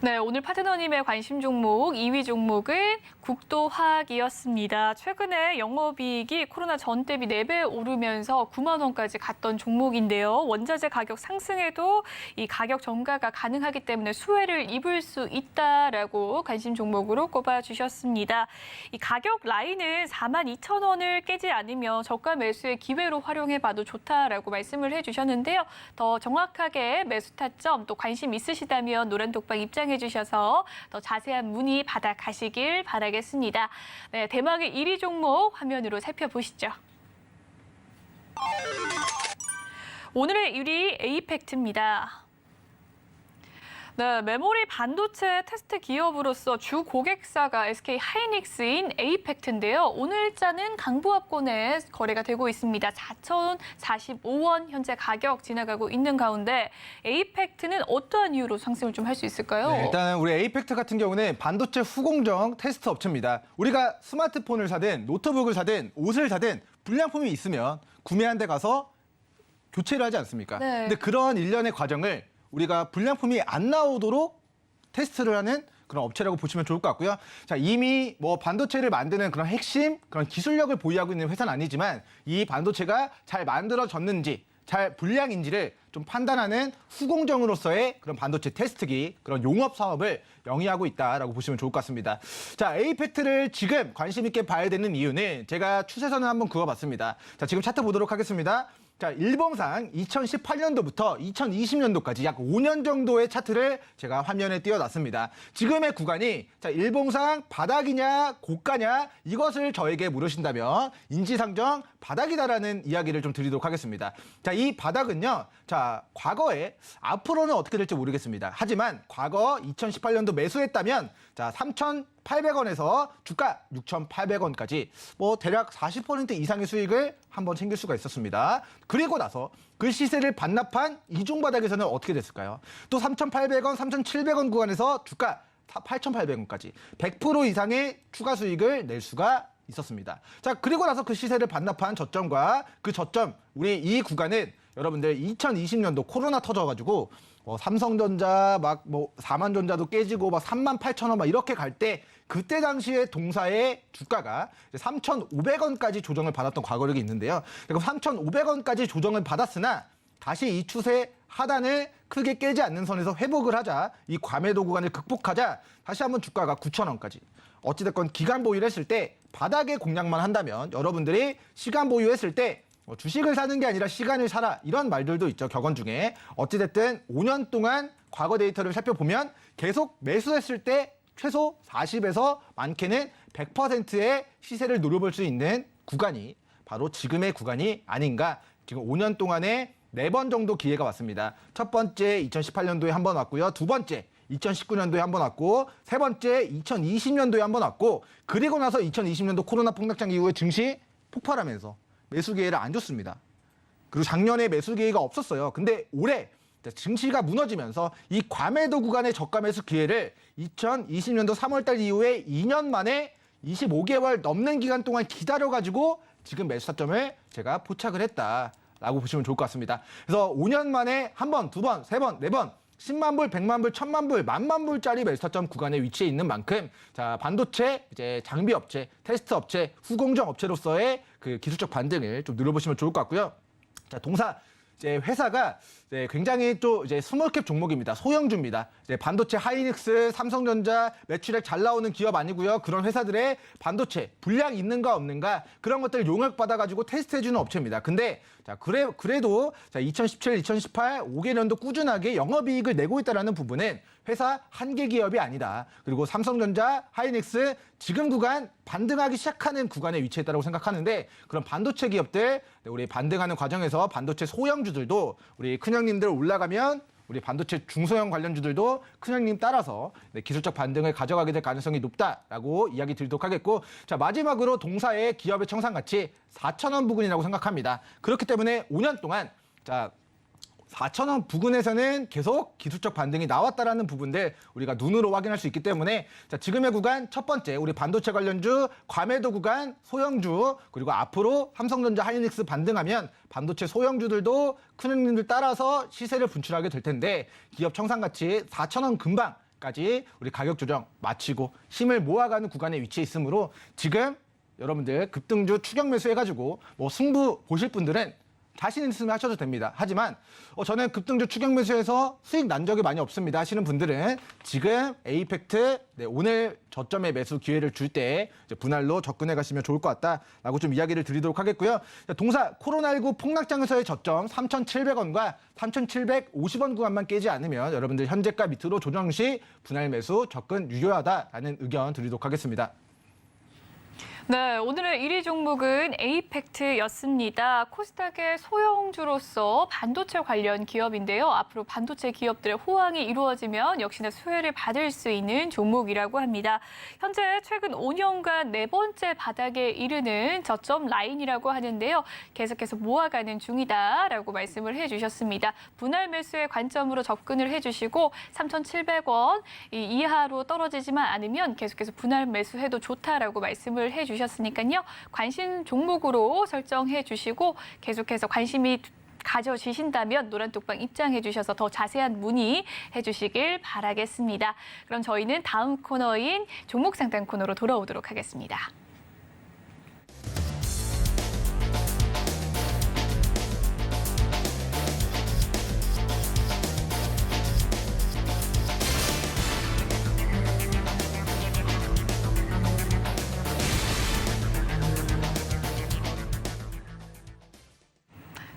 네, 오늘 파트너님의 관심 종목 2위 종목은 국도화학이었습니다. 최근에 영업이익이 코로나 전 대비 4배 오르면서 9만 원까지 갔던 종목인데요. 원자재 가격 상승에도 이 가격 전가가 가능하기 때문에 수혜를 입을 수 있다라고 관심 종목으로 꼽아주셨습니다. 이 가격 라인은 42,000원을 깨지 않으면 저가 매수의 기회로 활용해봐도 좋다라고 말씀을 해주셨는데요. 더 정확하게 매수 타점 또 관심 있으시다면 노란독방 입장해 주셔서 더 자세한 문의 받아 가시길 바라겠습니다. 네, 대망의 1위 종목 화면으로 살펴보시죠. 오늘의 1위 에이펙트입니다. 네, 메모리 반도체 테스트 기업으로서 주 고객사가 SK 하이닉스인 에이펙트인데요. 오늘자는 강보합권에 거래가 되고 있습니다. 4,045원 현재 가격 지나가고 있는 가운데 에이펙트는 어떠한 이유로 상승을 좀 할 수 있을까요? 네, 일단은 우리 에이펙트 같은 경우는 반도체 후공정 테스트 업체입니다. 우리가 스마트폰을 사든 노트북을 사든 옷을 사든 불량품이 있으면 구매한 데 가서 교체를 하지 않습니까? 네. 근데 그런 일련의 과정을 우리가 불량품이 안 나오도록 테스트를 하는 그런 업체라고 보시면 좋을 것 같고요. 자, 이미 뭐 반도체를 만드는 그런 핵심, 그런 기술력을 보유하고 있는 회사는 아니지만 이 반도체가 잘 만들어졌는지, 잘 불량인지를 좀 판단하는 후공정으로서의 그런 반도체 테스트기, 그런 용업 사업을 영위하고 있다라고 보시면 좋을 것 같습니다. 자, 에이펙트를 지금 관심 있게 봐야 되는 이유는 제가 추세선을 한번 그어봤습니다. 자, 지금 차트 보도록 하겠습니다. 자, 일봉상 2018년도부터 2020년도까지 약 5년 정도의 차트를 제가 화면에 띄워놨습니다. 지금의 구간이 자, 일봉상 바닥이냐 고가냐 이것을 저에게 물으신다면 인지상정 바닥이다라는 이야기를 좀 드리도록 하겠습니다. 자, 이 바닥은요. 자, 과거에 앞으로는 어떻게 될지 모르겠습니다. 하지만 과거 2018년도 매수했다면 자, 3,800원에서 주가 6,800원까지 뭐 대략 40% 이상의 수익을 한번 챙길 수가 있었습니다. 그리고 나서 그 시세를 반납한 이중 바닥에서는 어떻게 됐을까요? 또 3,800원, 3,700원 구간에서 주가 8,800원까지 100% 이상의 추가 수익을 낼 수가 있었습니다. 자, 그리고 나서 그 시세를 반납한 저점과 그 저점, 우리 이 구간은 여러분들 2020년도 코로나 터져가지고 삼성전자 막 뭐 4만전자도 깨지고 막 38,000원 막 이렇게 갈 때 그때 당시에 동사의 주가가 3,500원까지 조정을 받았던 과거력이 있는데요. 그리고 3,500원까지 조정을 받았으나 다시 이 추세 하단을 크게 깨지 않는 선에서 회복을 하자, 이 과매도 구간을 극복하자 다시 한번 주가가 9,000원까지. 어찌됐건 기간 보유를 했을 때 바닥에 공략만 한다면 여러분들이 시간 보유했을 때 주식을 사는 게 아니라 시간을 사라 이런 말들도 있죠. 격언 중에. 어찌됐든 5년 동안 과거 데이터를 살펴보면 계속 매수했을 때 최소 40에서 많게는 100%의 시세를 노려볼 수 있는 구간이 바로 지금의 구간이 아닌가. 지금 5년 동안에 4번 정도 기회가 왔습니다. 첫 번째 2018년도에 한 번 왔고요. 두 번째 2019년도에 한 번 왔고, 세 번째 2020년도에 한 번 왔고, 그리고 나서 2020년도 코로나 폭락장 이후에 증시 폭발하면서 매수 기회를 안 줬습니다. 그리고 작년에 매수 기회가 없었어요. 근데 올해 증시가 무너지면서 이 과매도 구간의 저가 매수 기회를 2020년도 3월달 이후에 2년 만에 25개월 넘는 기간 동안 기다려가지고 지금 매수 타점을 제가 포착을 했다라고 보시면 좋을 것 같습니다. 그래서 5년 만에 한 번, 두 번, 세 번, 네 번 10만 불, 100만 불, 1000만 불, 10,000만 불짜리 매수 타점 구간에 위치해 있는 만큼 자, 반도체 이제 장비 업체, 테스트 업체, 후공정 업체로서의 그 기술적 반등을 좀 눌러보시면 좋을 것 같고요. 자, 동사 이제 회사가 이제 굉장히 또 이제 스몰캡 종목입니다. 소형주입니다. 이제 반도체 하이닉스, 삼성전자 매출액 잘 나오는 기업 아니고요. 그런 회사들의 반도체 분량 있는가 없는가 그런 것들 용역 받아가지고 테스트해주는 업체입니다. 근데 자 그래도 자 2017, 2018 5개년도 꾸준하게 영업이익을 내고 있다라는 부분은 회사 한계 기업이 아니다. 그리고 삼성전자, 하이닉스 지금 구간 반등하기 시작하는 구간에 위치했다고 생각하는데 그런 반도체 기업들 우리 반등하는 과정에서 반도체 소형주들도 우리 큰형님들 올라가면 우리 반도체 중소형 관련주들도 큰형님 따라서 기술적 반등을 가져가게 될 가능성이 높다라고 이야기 드리도록 하겠고 자 마지막으로 동사의 기업의 청산가치 4,000원 부근이라고 생각합니다. 그렇기 때문에 5년 동안 자 4,000원 부근에서는 계속 기술적 반등이 나왔다라는 부분들 우리가 눈으로 확인할 수 있기 때문에 자, 지금의 구간 첫 번째 우리 반도체 관련주 과매도 구간 소형주 그리고 앞으로 삼성전자 하이닉스 반등하면 반도체 소형주들도 큰 형님들 따라서 시세를 분출하게 될 텐데 기업 청산가치 4,000원 근방까지 우리 가격 조정 마치고 힘을 모아가는 구간에 위치해 있으므로 지금 여러분들 급등주 추격 매수해가지고 뭐 승부 보실 분들은 자신 있으면 하셔도 됩니다. 하지만 저는 급등주 추격 매수해서 수익 난 적이 많이 없습니다 하시는 분들은 지금 에이펙트 오늘 저점에 매수 기회를 줄 때 분할로 접근해 가시면 좋을 것 같다라고 좀 이야기를 드리도록 하겠고요. 동사 코로나19 폭락장에서의 저점 3,700원과 3,750원 구간만 깨지 않으면 여러분들 현재가 밑으로 조정 시 분할 매수 접근 유효하다라는 의견 드리도록 하겠습니다. 네, 오늘의 1위 종목은 에이펙트였습니다. 코스닥의 소형주로서 반도체 관련 기업인데요. 앞으로 반도체 기업들의 호황이 이루어지면 역시나 수혜를 받을 수 있는 종목이라고 합니다. 현재 최근 5년간 4번째 바닥에 이르는 저점 라인이라고 하는데요. 계속해서 모아가는 중이다라고 말씀을 해주셨습니다. 분할 매수의 관점으로 접근을 해주시고 3,700원 이하로 떨어지지만 않으면 계속해서 분할 매수해도 좋다라고 말씀을 해주셨습니다. 셨으니까요. 관심 종목으로 설정해 주시고 계속해서 관심이 가져지신다면 노란톡방 입장해 주셔서 더 자세한 문의해 주시길 바라겠습니다. 그럼 저희는 다음 코너인 종목 상담 코너로 돌아오도록 하겠습니다.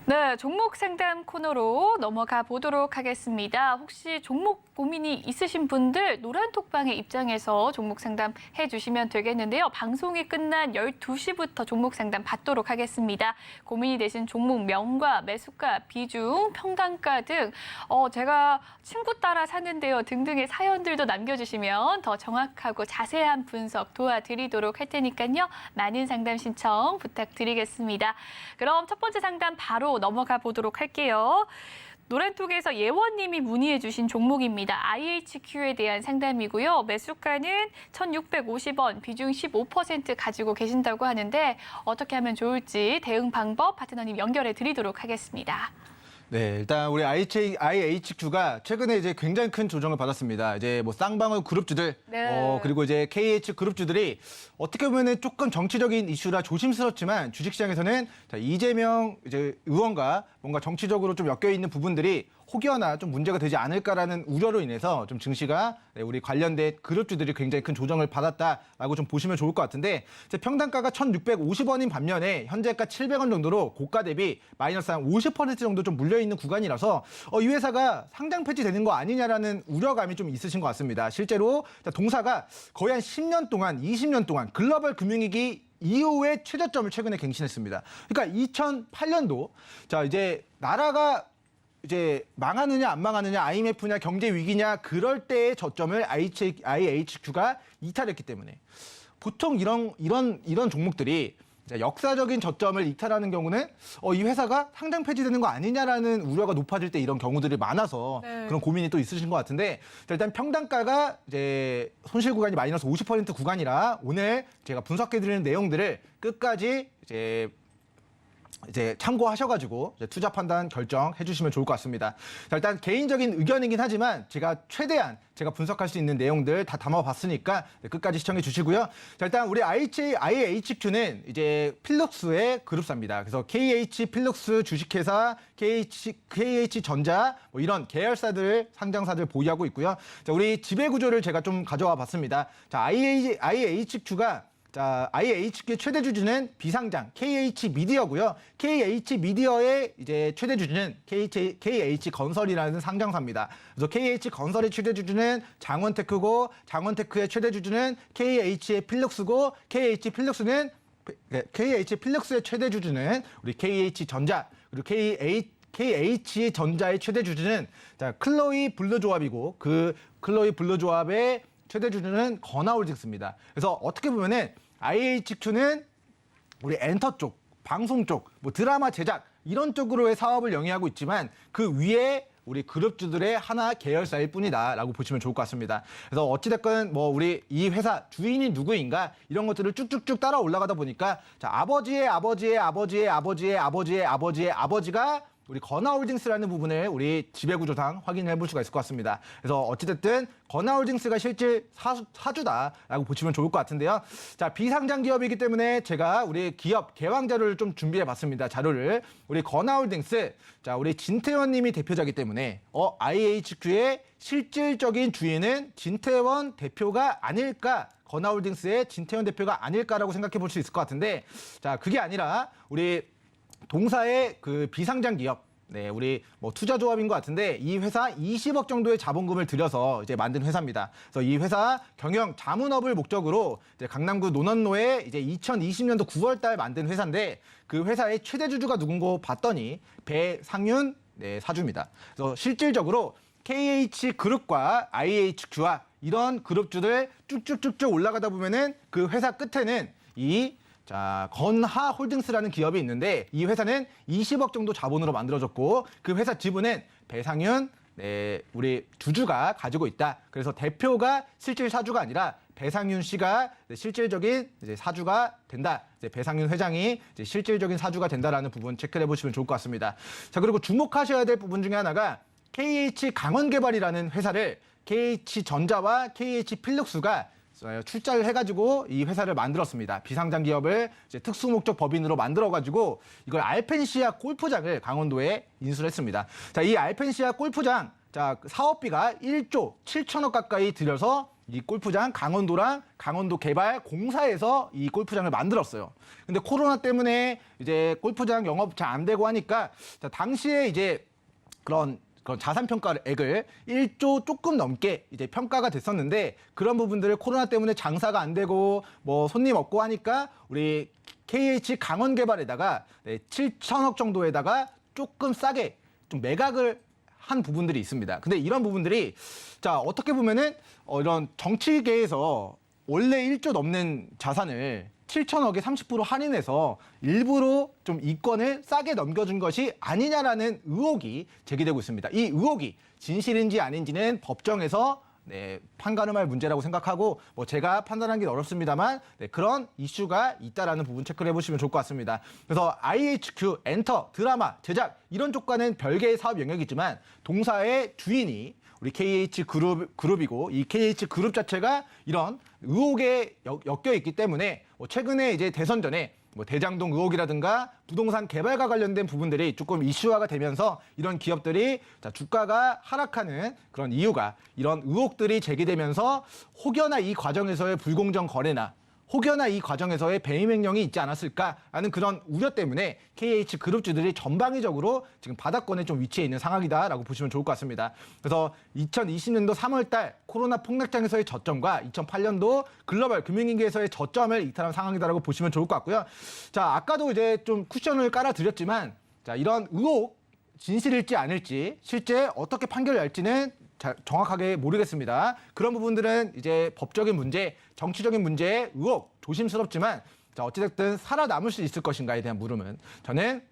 네, 종목 상담 코너로 넘어가 보도록 하겠습니다. 혹시 종목 고민이 있으신 분들 노란톡방의 입장에서 종목 상담 해주시면 되겠는데요. 방송이 끝난 12시부터 종목 상담 받도록 하겠습니다. 고민이 되신 종목명과 매수가, 비중, 평단가 등 제가 친구 따라 샀는데요 등등의 사연들도 남겨주시면 더 정확하고 자세한 분석 도와드리도록 할 테니까요. 많은 상담 신청 부탁드리겠습니다. 그럼 첫 번째 상담 바로 넘어가 보도록 할게요. 노란톡에서 예원님이 문의해 주신 종목입니다. IHQ에 대한 상담이고요. 매수가는 1,650원, 비중 15% 가지고 계신다고 하는데 어떻게 하면 좋을지 대응 방법 파트너님 연결해 드리도록 하겠습니다. 네, 일단 우리 IHQ가 최근에 이제 굉장히 큰 조정을 받았습니다. 이제 뭐 쌍방울 그룹주들, 네. 그리고 이제 KH 그룹주들이 어떻게 보면은 조금 정치적인 이슈라 조심스럽지만 주식시장에서는 자, 이재명 이제 의원과 뭔가 정치적으로 좀 엮여 있는 부분들이 혹여나 좀 문제가 되지 않을까라는 우려로 인해서 좀 증시가 우리 관련된 그룹주들이 굉장히 큰 조정을 받았다라고 좀 보시면 좋을 것 같은데 평단가가 1,650원인 반면에 현재가 700원 정도로 고가 대비 마이너스 한 50% 정도 좀 물려있는 구간이라서 이 회사가 상장 폐지되는 거 아니냐라는 우려감이 좀 있으신 것 같습니다. 실제로 동사가 거의 한 10년 동안, 20년 동안 글로벌 금융위기 이후에 최저점을 최근에 갱신했습니다. 그러니까 2008년도 이제 나라가 이제 망하느냐 안 망하느냐 IMF냐 경제 위기냐 그럴 때의 저점을 IHQ가 이탈했기 때문에 보통 이런 종목들이 역사적인 저점을 이탈하는 경우는 이 회사가 상장 폐지되는 거 아니냐라는 우려가 높아질 때 이런 경우들이 많아서 네. 그런 고민이 또 있으신 것 같은데 일단 평단가가 이제 손실 구간이 마이너스 50% 구간이라 오늘 제가 분석해드리는 내용들을 끝까지 이제 참고하셔가지고 투자 판단 결정해 주시면 좋을 것 같습니다. 자, 일단 개인적인 의견이긴 하지만 제가 최대한 제가 분석할 수 있는 내용들 다 담아봤으니까 끝까지 시청해 주시고요. 자, 일단 우리 IHQ는 이제 필룩스의 그룹사입니다. 그래서 KH 필룩스 주식회사, KH전자 뭐 이런 계열사들 상장사들 보유하고 있고요. 자, 우리 지배 구조를 제가 좀 가져와 봤습니다. 자, IHQ가 IHQ의 최대 주주는 비상장 KH미디어고요. KH미디어의 이제 최대 주주는 KH건설이라는 상장사입니다. 그래서 KH건설의 최대 주주는 장원테크고 장원테크의 최대 주주는 KH의 필룩스고 KH필룩스의 최대 주주는 우리 KH전자 그리고 KH전자의 최대 주주는 클로이 블루조합이고 그 클로이 블루조합의 최대 주주는 건아홀딩스입니다. 그래서 어떻게 보면은 IHQ는 우리 엔터 쪽, 방송 쪽, 뭐 드라마 제작 이런 쪽으로의 사업을 영위하고 있지만 그 위에 우리 그룹주들의 하나 계열사일 뿐이다라고 보시면 좋을 것 같습니다. 그래서 어찌됐건 뭐 우리 이 회사 주인이 누구인가 이런 것들을 쭉쭉쭉 따라 올라가다 보니까 아버지의 아버지가 우리 건아홀딩스라는 부분을 우리 지배구조상 확인해 볼 수가 있을 것 같습니다. 그래서 어찌됐든 건아홀딩스가 실질 사주다라고 보시면 좋을 것 같은데요. 자, 비상장 기업이기 때문에 제가 우리 기업 개왕 자료를 좀 준비해 봤습니다. 자료를. 우리 건아홀딩스, 우리 진태원 님이 대표자이기 때문에 IHQ의 실질적인 주인은 진태원 대표가 아닐까? 건아홀딩스의 진태원 대표가 아닐까라고 생각해 볼 수 있을 것 같은데 그게 아니라 우리 동사의 그 비상장 기업, 우리 뭐 투자 조합인 것 같은데 이 회사 20억 정도의 자본금을 들여서 이제 만든 회사입니다. 그래서 이 회사 경영 자문업을 목적으로 이제 강남구 논현로에 이제 2020년도 9월달 만든 회사인데 그 회사의 최대 주주가 누군고 봤더니 배상윤 사주입니다. 그래서 실질적으로 KH그룹과 IHQ와 이런 그룹주들 쭉쭉쭉쭉 올라가다 보면은 그 회사 끝에는 건하홀딩스라는 기업이 있는데 이 회사는 20억 정도 자본으로 만들어졌고 그 회사 지분은 배상윤 우리 주주가 가지고 있다. 그래서 대표가 실질 사주가 아니라 배상윤 씨가 실질적인 이제 사주가 된다. 이제 배상윤 회장이 이제 실질적인 사주가 된다라는 부분 체크해 보시면 좋을 것 같습니다. 자, 그리고 주목하셔야 될 부분 중에 하나가 KH강원개발이라는 회사를 KH전자와 KH필룩스가 출자를 해가지고 이 회사를 만들었습니다. 비상장 기업을 이제 특수목적 법인으로 만들어가지고 이걸 알펜시아 골프장을 강원도에 인수를 했습니다. 자, 이 알펜시아 골프장, 사업비가 1조 7천억 가까이 들여서 이 골프장 강원도랑 강원도 개발 공사에서 이 골프장을 만들었어요. 근데 코로나 때문에 이제 골프장 영업 잘 안 되고 하니까 당시에 이제 그런 자산평가액을 1조 조금 넘게 이제 평가가 됐었는데 그런 부분들을 코로나 때문에 장사가 안 되고 뭐 손님 없고 하니까 우리 KH 강원개발에다가 7천억 정도에다가 조금 싸게 좀 매각을 한 부분들이 있습니다. 근데 이런 부분들이 어떻게 보면은 이런 정치계에서 원래 1조 넘는 자산을 7천억에 30% 할인해서 일부러 좀 이권을 싸게 넘겨준 것이 아니냐라는 의혹이 제기되고 있습니다. 이 의혹이 진실인지 아닌지는 법정에서 판가름할 문제라고 생각하고 뭐 제가 판단하기는 어렵습니다만 그런 이슈가 있다라는 부분 체크를 해보시면 좋을 것 같습니다. 그래서 IHQ, 엔터, 드라마, 제작 이런 쪽과는 별개의 사업 영역이지만 동사의 주인이 우리 KH그룹이고 이 KH그룹 자체가 이런 의혹에 엮여 있기 때문에 최근에 이제 대선 전에 뭐 대장동 의혹이라든가 부동산 개발과 관련된 부분들이 조금 이슈화가 되면서 이런 기업들이 자, 주가가 하락하는 그런 이유가 이런 의혹들이 제기되면서 혹여나 이 과정에서의 불공정 거래나 혹여나 이 과정에서의 배임 횡령이 있지 않았을까라는 그런 우려 때문에 KH 그룹주들이 전방위적으로 지금 바닥권에 좀 위치해 있는 상황이다라고 보시면 좋을 것 같습니다. 그래서 2020년도 3월 달 코로나 폭락장에서의 저점과 2008년도 글로벌 금융위기에서의 저점을 이탈한 상황이다라고 보시면 좋을 것 같고요. 자, 아까도 이제 좀 쿠션을 깔아드렸지만 자, 이런 의혹 진실일지 아닐지 실제 어떻게 판결을 날지는 정확하게 모르겠습니다. 그런 부분들은 이제 법적인 문제, 정치적인 문제의 의혹, 조심스럽지만 자, 어찌됐든 살아남을 수 있을 것인가에 대한 물음은 저는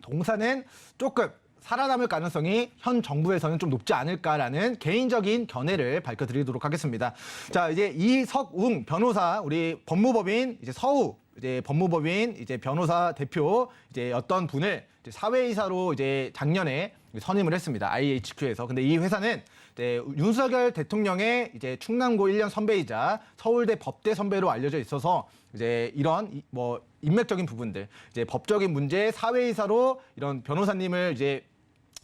동사는 조금 살아남을 가능성이 현 정부에서는 좀 높지 않을까라는 개인적인 견해를 밝혀드리도록 하겠습니다. 자, 이제 이석웅 변호사, 우리 법무법인 이제 서우 이제 법무법인 이제 변호사 대표 이제 어떤 분을 이제 사회이사로 이제 작년에 선임을 했습니다. IHQ에서. 근데 이 회사는 이제 윤석열 대통령의 이제 충남고 1년 선배이자 서울대 법대 선배로 알려져 있어서 이제 이런 뭐 인맥적인 부분들, 이제 법적인 문제 사회이사로 이런 변호사님을 이제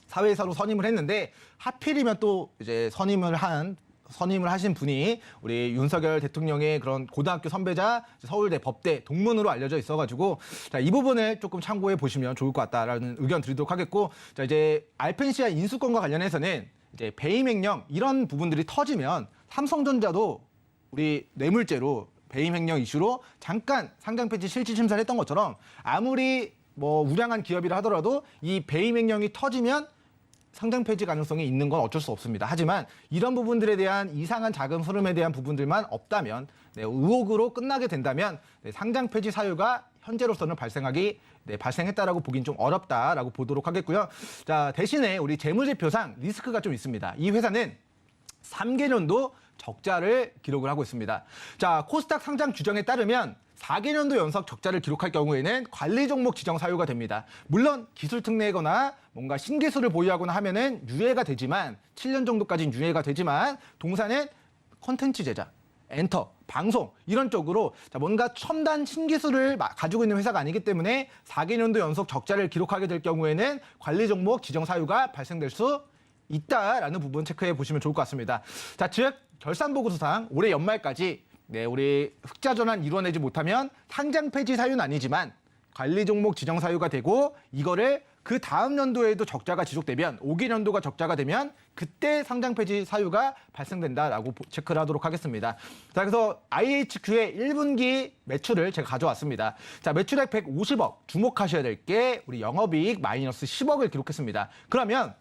사회이사로 선임을 했는데 하필이면 또 이제 선임을 하신 분이 우리 윤석열 대통령의 그런 고등학교 선배자 서울대 법대 동문으로 알려져 있어가지고 자, 이 부분을 조금 참고해 보시면 좋을 것 같다라는 의견 드리도록 하겠고 자, 이제 알펜시아 인수권과 관련해서는 이제 배임 횡령 이런 부분들이 터지면 삼성전자도 우리 뇌물죄로 배임 횡령 이슈로 잠깐 상장 폐지 실질 심사를 했던 것처럼 아무리 뭐 우량한 기업이라 하더라도 이 배임 횡령이 터지면 상장 폐지 가능성이 있는 건 어쩔 수 없습니다. 하지만 이런 부분들에 대한 이상한 자금 흐름에 대한 부분들만 없다면 의혹으로 끝나게 된다면 상장 폐지 사유가 현재로서는 발생했다라고 보긴 좀 어렵다라고 보도록 하겠고요. 자, 대신에 우리 재무제표상 리스크가 좀 있습니다. 이 회사는 3개년도 적자를 기록을 하고 있습니다. 자, 코스닥 상장 규정에 따르면 4개년도 연속 적자를 기록할 경우에는 관리 종목 지정 사유가 됩니다. 물론 기술 특례거나 뭔가 신기술을 보유하거나 하면은 유예가 되지만 7년 정도까지는 유예가 되지만 동사는 콘텐츠 제작, 엔터, 방송 이런 쪽으로 뭔가 첨단 신기술을 가지고 있는 회사가 아니기 때문에 4개년도 연속 적자를 기록하게 될 경우에는 관리 종목 지정 사유가 발생될 수 있다라는 부분 체크해 보시면 좋을 것 같습니다. 자, 즉 결산보고서상 올해 연말까지 우리 흑자 전환 이뤄내지 못하면 상장 폐지 사유는 아니지만 관리 종목 지정 사유가 되고 이거를 그 다음 연도에도 적자가 지속되면 5개년도가 적자가 되면 그때 상장 폐지 사유가 발생된다라고 체크를 하도록 하겠습니다. 자, 그래서 IHQ의 1분기 매출을 제가 가져왔습니다. 자, 매출액 150억 주목하셔야 될 게 우리 영업이익 마이너스 10억을 기록했습니다. 그러면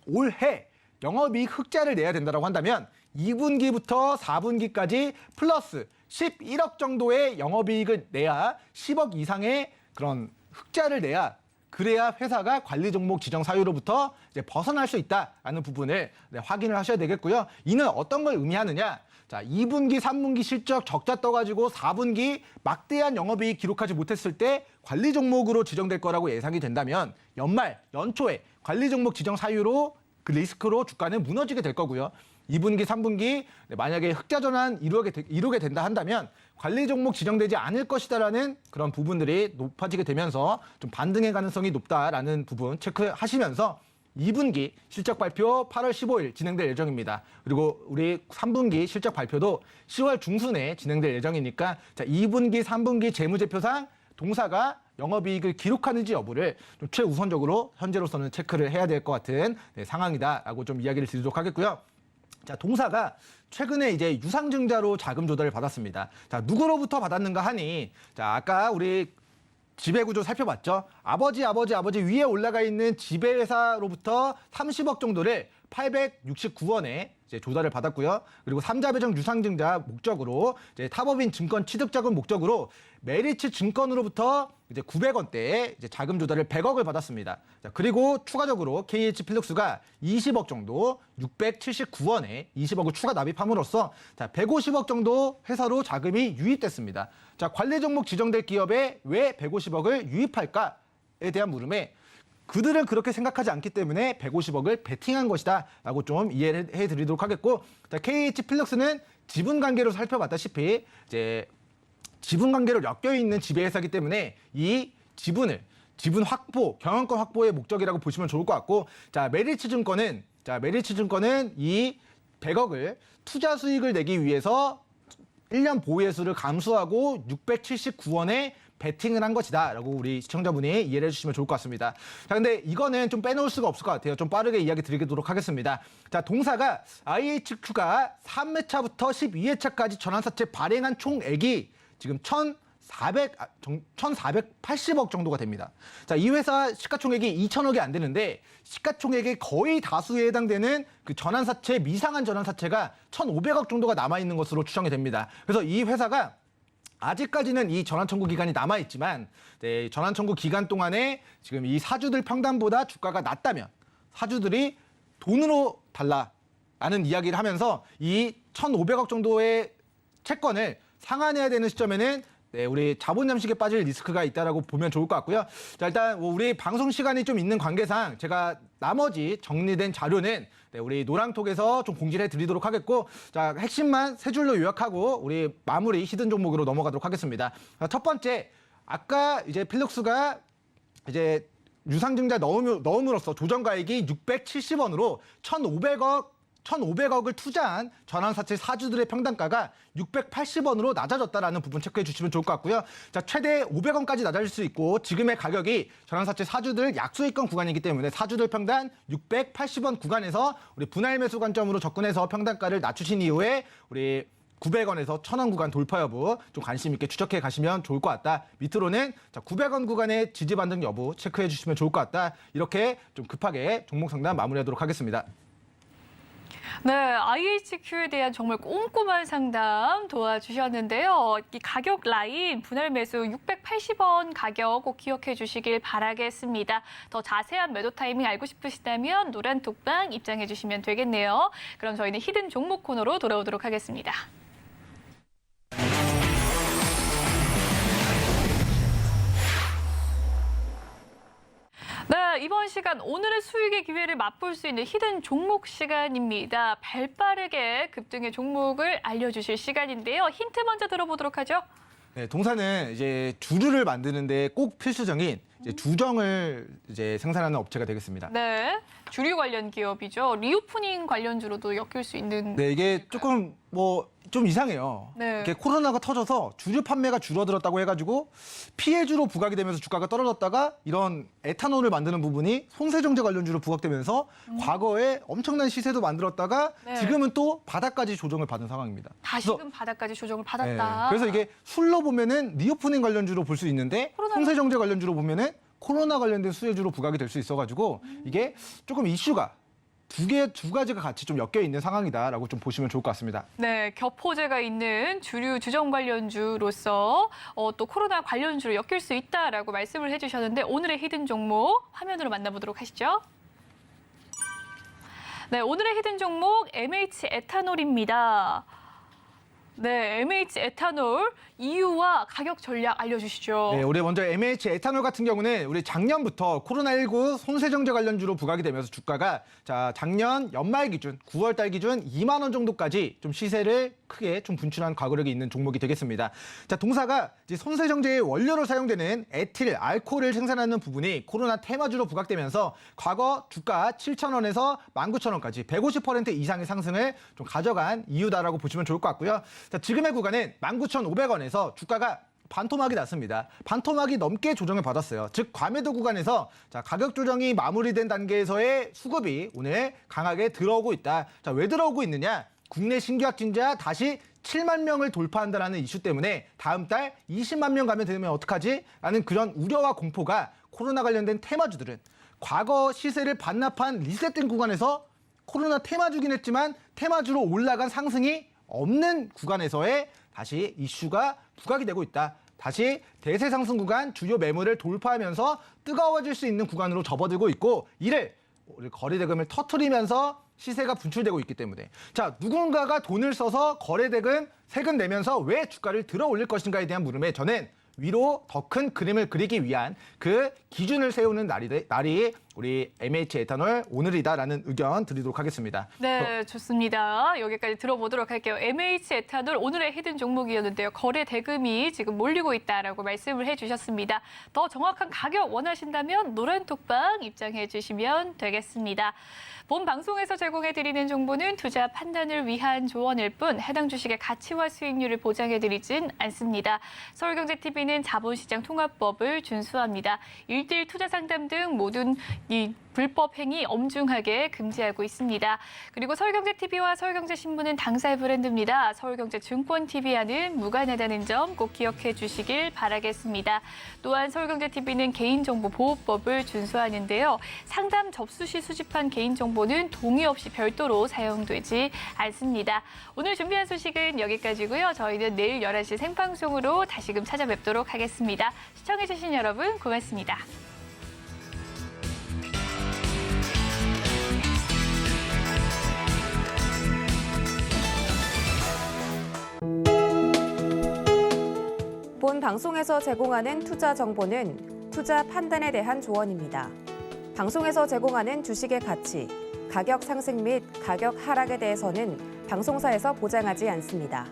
올해 영업이익 흑자를 내야 된다고 한다면 2분기부터 4분기까지 플러스 11억 정도의 영업이익을 내야 10억 이상의 그런 흑자를 내야 그래야 회사가 관리 종목 지정 사유로부터 이제 벗어날 수 있다라는 부분을 확인을 하셔야 되겠고요. 이는 어떤 걸 의미하느냐? 자, 2분기, 3분기 실적 적자 떠가지고 4분기 막대한 영업이익 기록하지 못했을 때 관리 종목으로 지정될 거라고 예상이 된다면 연말, 연초에 관리 종목 지정 사유로 그 리스크로 주가는 무너지게 될 거고요. 2분기, 3분기 만약에 흑자 전환 이루게 된다 한다면 관리 종목 지정되지 않을 것이다라는 그런 부분들이 높아지게 되면서 좀 반등의 가능성이 높다라는 부분 체크하시면서 2분기 실적 발표 8월 15일 진행될 예정입니다. 그리고 우리 3분기 실적 발표도 10월 중순에 진행될 예정이니까 자, 2분기, 3분기 재무제표상 동사가 영업이익을 기록하는지 여부를 좀 최우선적으로 현재로서는 체크를 해야 될 것 같은 상황이다라고 좀 이야기를 드리도록 하겠고요. 자, 동사가 최근에 이제 유상증자로 자금 조달을 받았습니다. 자, 누구로부터 받았는가 하니, 자, 아까 우리 지배구조 살펴봤죠. 아버지 위에 올라가 있는 지배회사로부터 30억 정도를 869원에 이제 조달을 받았고요. 그리고 3자 배정 유상증자 목적으로 이제 타법인 증권 취득자금 목적으로 메리츠 증권으로부터 이제 900원대의 이제 자금 조달을 100억을 받았습니다. 자, 그리고 추가적으로 KH 필룩스가 20억 정도 679원에 20억을 추가 납입함으로써 자, 150억 정도 회사로 자금이 유입됐습니다. 자, 관리 종목 지정될 기업에 왜 150억을 유입할까에 대한 물음에 그들은 그렇게 생각하지 않기 때문에 150억을 베팅한 것이다 라고 좀 이해를 해드리도록 하겠고 자, KH 필룩스는 지분 관계로 살펴봤다시피 이제 지분 관계로 엮여 있는 지배회사이기 때문에 이 지분 확보, 경영권 확보의 목적이라고 보시면 좋을 것 같고, 메리츠 증권은 이 100억을 투자 수익을 내기 위해서 1년 보유회수를 감수하고 679원에 베팅을 한 것이다라고 우리 시청자분이 이해를 해주시면 좋을 것 같습니다. 자, 근데 이거는 좀 빼놓을 수가 없을 것 같아요. 좀 빠르게 이야기 드리도록 하겠습니다. 자, 동사가 IHQ가 3회차부터 12회차까지 전환사채 발행한 총액이 지금 1,480억 정도가 됩니다. 자, 이 회사 시가총액이 2,000억이 안 되는데 시가총액의 거의 다수에 해당되는 그 전환사채, 미상한 전환사채가 1,500억 정도가 남아있는 것으로 추정이 됩니다. 그래서 이 회사가 아직까지는 이 전환청구 기간이 남아있지만 전환청구 기간 동안에 지금 이 사주들 평단보다 주가가 낮다면 사주들이 돈으로 달라라는 이야기를 하면서 이 1,500억 정도의 채권을 상환해야 되는 시점에는 우리 자본 잠식에 빠질 리스크가 있다라고 보면 좋을 것 같고요. 자, 일단 우리 방송 시간이 좀 있는 관계상 제가 나머지 정리된 자료는 우리 노랑톡에서 좀 공지를 해드리도록 하겠고, 자, 핵심만 세 줄로 요약하고 우리 마무리 히든 종목으로 넘어가도록 하겠습니다. 자, 첫 번째, 아까 이제 필룩스가 이제 유상증자 넣음으로써 조정가액이 670원으로 1,500억을 투자한 전환사채 사주들의 평단가가 680원으로 낮아졌다라는 부분 체크해 주시면 좋을 것 같고요. 자, 최대 500원까지 낮아질 수 있고 지금의 가격이 전환사채 사주들 약수익권 구간이기 때문에 사주들 평단 680원 구간에서 우리 분할 매수 관점으로 접근해서 평단가를 낮추신 이후에 우리 900원에서 1,000원 구간 돌파 여부 좀 관심 있게 추적해 가시면 좋을 것 같다. 밑으로는 900원 구간의 지지 반등 여부 체크해 주시면 좋을 것 같다. 이렇게 좀 급하게 종목 상담 마무리하도록 하겠습니다. 네, IHQ에 대한 정말 꼼꼼한 상담 도와주셨는데요. 이 가격 라인 분할 매수 680원 가격 꼭 기억해 주시길 바라겠습니다. 더 자세한 매도 타이밍 알고 싶으시다면 노란 톡방 입장해 주시면 되겠네요. 그럼 저희는 히든 종목 코너로 돌아오도록 하겠습니다. 네, 이번 시간 오늘의 수익의 기회를 맛볼 수 있는 히든 종목 시간입니다. 발빠르게 급등의 종목을 알려주실 시간인데요. 힌트 먼저 들어보도록 하죠. 네, 동사는 이제 주류를 만드는데 꼭 필수적인 주정을 생산하는 업체가 되겠습니다. 네, 주류 관련 기업이죠. 리오프닝 관련주로도 엮일 수 있는. 네, 이게 조금 좀 이상해요. 네. 이게 코로나가 터져서 주류 판매가 줄어들었다고 해가지고 피해주로 부각이 되면서 주가가 떨어졌다가 이런 에탄올을 만드는 부분이 손세정제 관련주로 부각되면서 과거에 엄청난 시세도 만들었다가 네. 지금은 또 바닥까지 조정을 받은 상황입니다. 다시금 바닥까지 조정을 받았다. 네, 그래서 이게 술로 보면은 리오프닝 관련주로 볼 수 있는데 손세정제 관련주로 보면은 코로나 관련된 수혜주로 부각이 될 수 있어가지고 이게 조금 이슈가 두 가지가 같이 좀 엮여 있는 상황이다라고 좀 보시면 좋을 것 같습니다. 네, 겹호재가 있는 주류 주정 관련주로서 또 코로나 관련주로 엮일 수 있다라고 말씀을 해주셨는데 오늘의 히든 종목 화면으로 만나보도록 하시죠. 네, 오늘의 히든 종목 MH 에탄올입니다. 네, MH 에탄올 이유와 가격 전략 알려주시죠. 네, 우리 먼저 MH 에탄올 같은 경우는 우리 작년부터 코로나19 손세정제 관련주로 부각이 되면서 주가가 작년 연말 기준 9월 달 기준 2만 원 정도까지 좀 시세를 크게 좀 분출한 과거력이 있는 종목이 되겠습니다. 자, 동사가 이제 손세정제의 원료로 사용되는 에틸, 알코올을 생산하는 부분이 코로나 테마주로 부각되면서 과거 주가 7,000원에서 19,000원까지 150% 이상의 상승을 좀 가져간 이유다라고 보시면 좋을 것 같고요. 자, 지금의 구간은 19,500원에서 주가가 반토막이 났습니다. 반토막이 넘게 조정을 받았어요. 즉 과매도 구간에서 가격 조정이 마무리된 단계에서의 수급이 오늘 강하게 들어오고 있다. 자, 왜 들어오고 있느냐? 국내 신규 확진자 다시 7만 명을 돌파한다는 이슈 때문에 다음 달 20만 명 가면 되면 어떡하지? 라는 그런 우려와 공포가 코로나 관련된 테마주들은 과거 시세를 반납한 리셋된 구간에서 코로나 테마주긴 했지만 테마주로 올라간 상승이 없는 구간에서의 다시 이슈가 부각이 되고 있다. 다시 대세 상승 구간 주요 매물을 돌파하면서 뜨거워질 수 있는 구간으로 접어들고 있고 이를 거래대금을 터트리면서 시세가 분출되고 있기 때문에 자, 누군가가 돈을 써서 거래대금 세금 내면서 왜 주가를 들어 올릴 것인가에 대한 물음에 저는 위로 더 큰 그림을 그리기 위한 그 기준을 세우는 날이 우리 MH 에탄올 오늘이다라는 의견 드리도록 하겠습니다. 네, 좋습니다. 여기까지 들어보도록 할게요. MH 에탄올 오늘의 히든 종목이었는데요. 거래 대금이 지금 몰리고 있다라고 말씀을 해주셨습니다. 더 정확한 가격 원하신다면 노란톡방 입장해 주시면 되겠습니다. 본 방송에서 제공해드리는 정보는 투자 판단을 위한 조언일 뿐 해당 주식의 가치와 수익률을 보장해드리진 않습니다. 서울경제TV는 자본시장 통합법을 준수합니다. 1:1 투자 상담 등 모든 이 불법 행위 엄중하게 금지하고 있습니다. 그리고 서울경제TV와 서울경제신문은 당사의 브랜드입니다. 서울경제증권TV와는 무관하다는 점 꼭 기억해 주시길 바라겠습니다. 또한 서울경제TV는 개인정보보호법을 준수하는데요. 상담 접수 시 수집한 개인정보는 동의 없이 별도로 사용되지 않습니다. 오늘 준비한 소식은 여기까지고요. 저희는 내일 11시 생방송으로 다시금 찾아뵙도록 하겠습니다. 시청해 주신 여러분 고맙습니다. 본 방송에서 제공하는 투자 정보는 투자 판단에 대한 조언입니다. 방송에서 제공하는 주식의 가치, 가격 상승 및 가격 하락에 대해서는 방송사에서 보장하지 않습니다.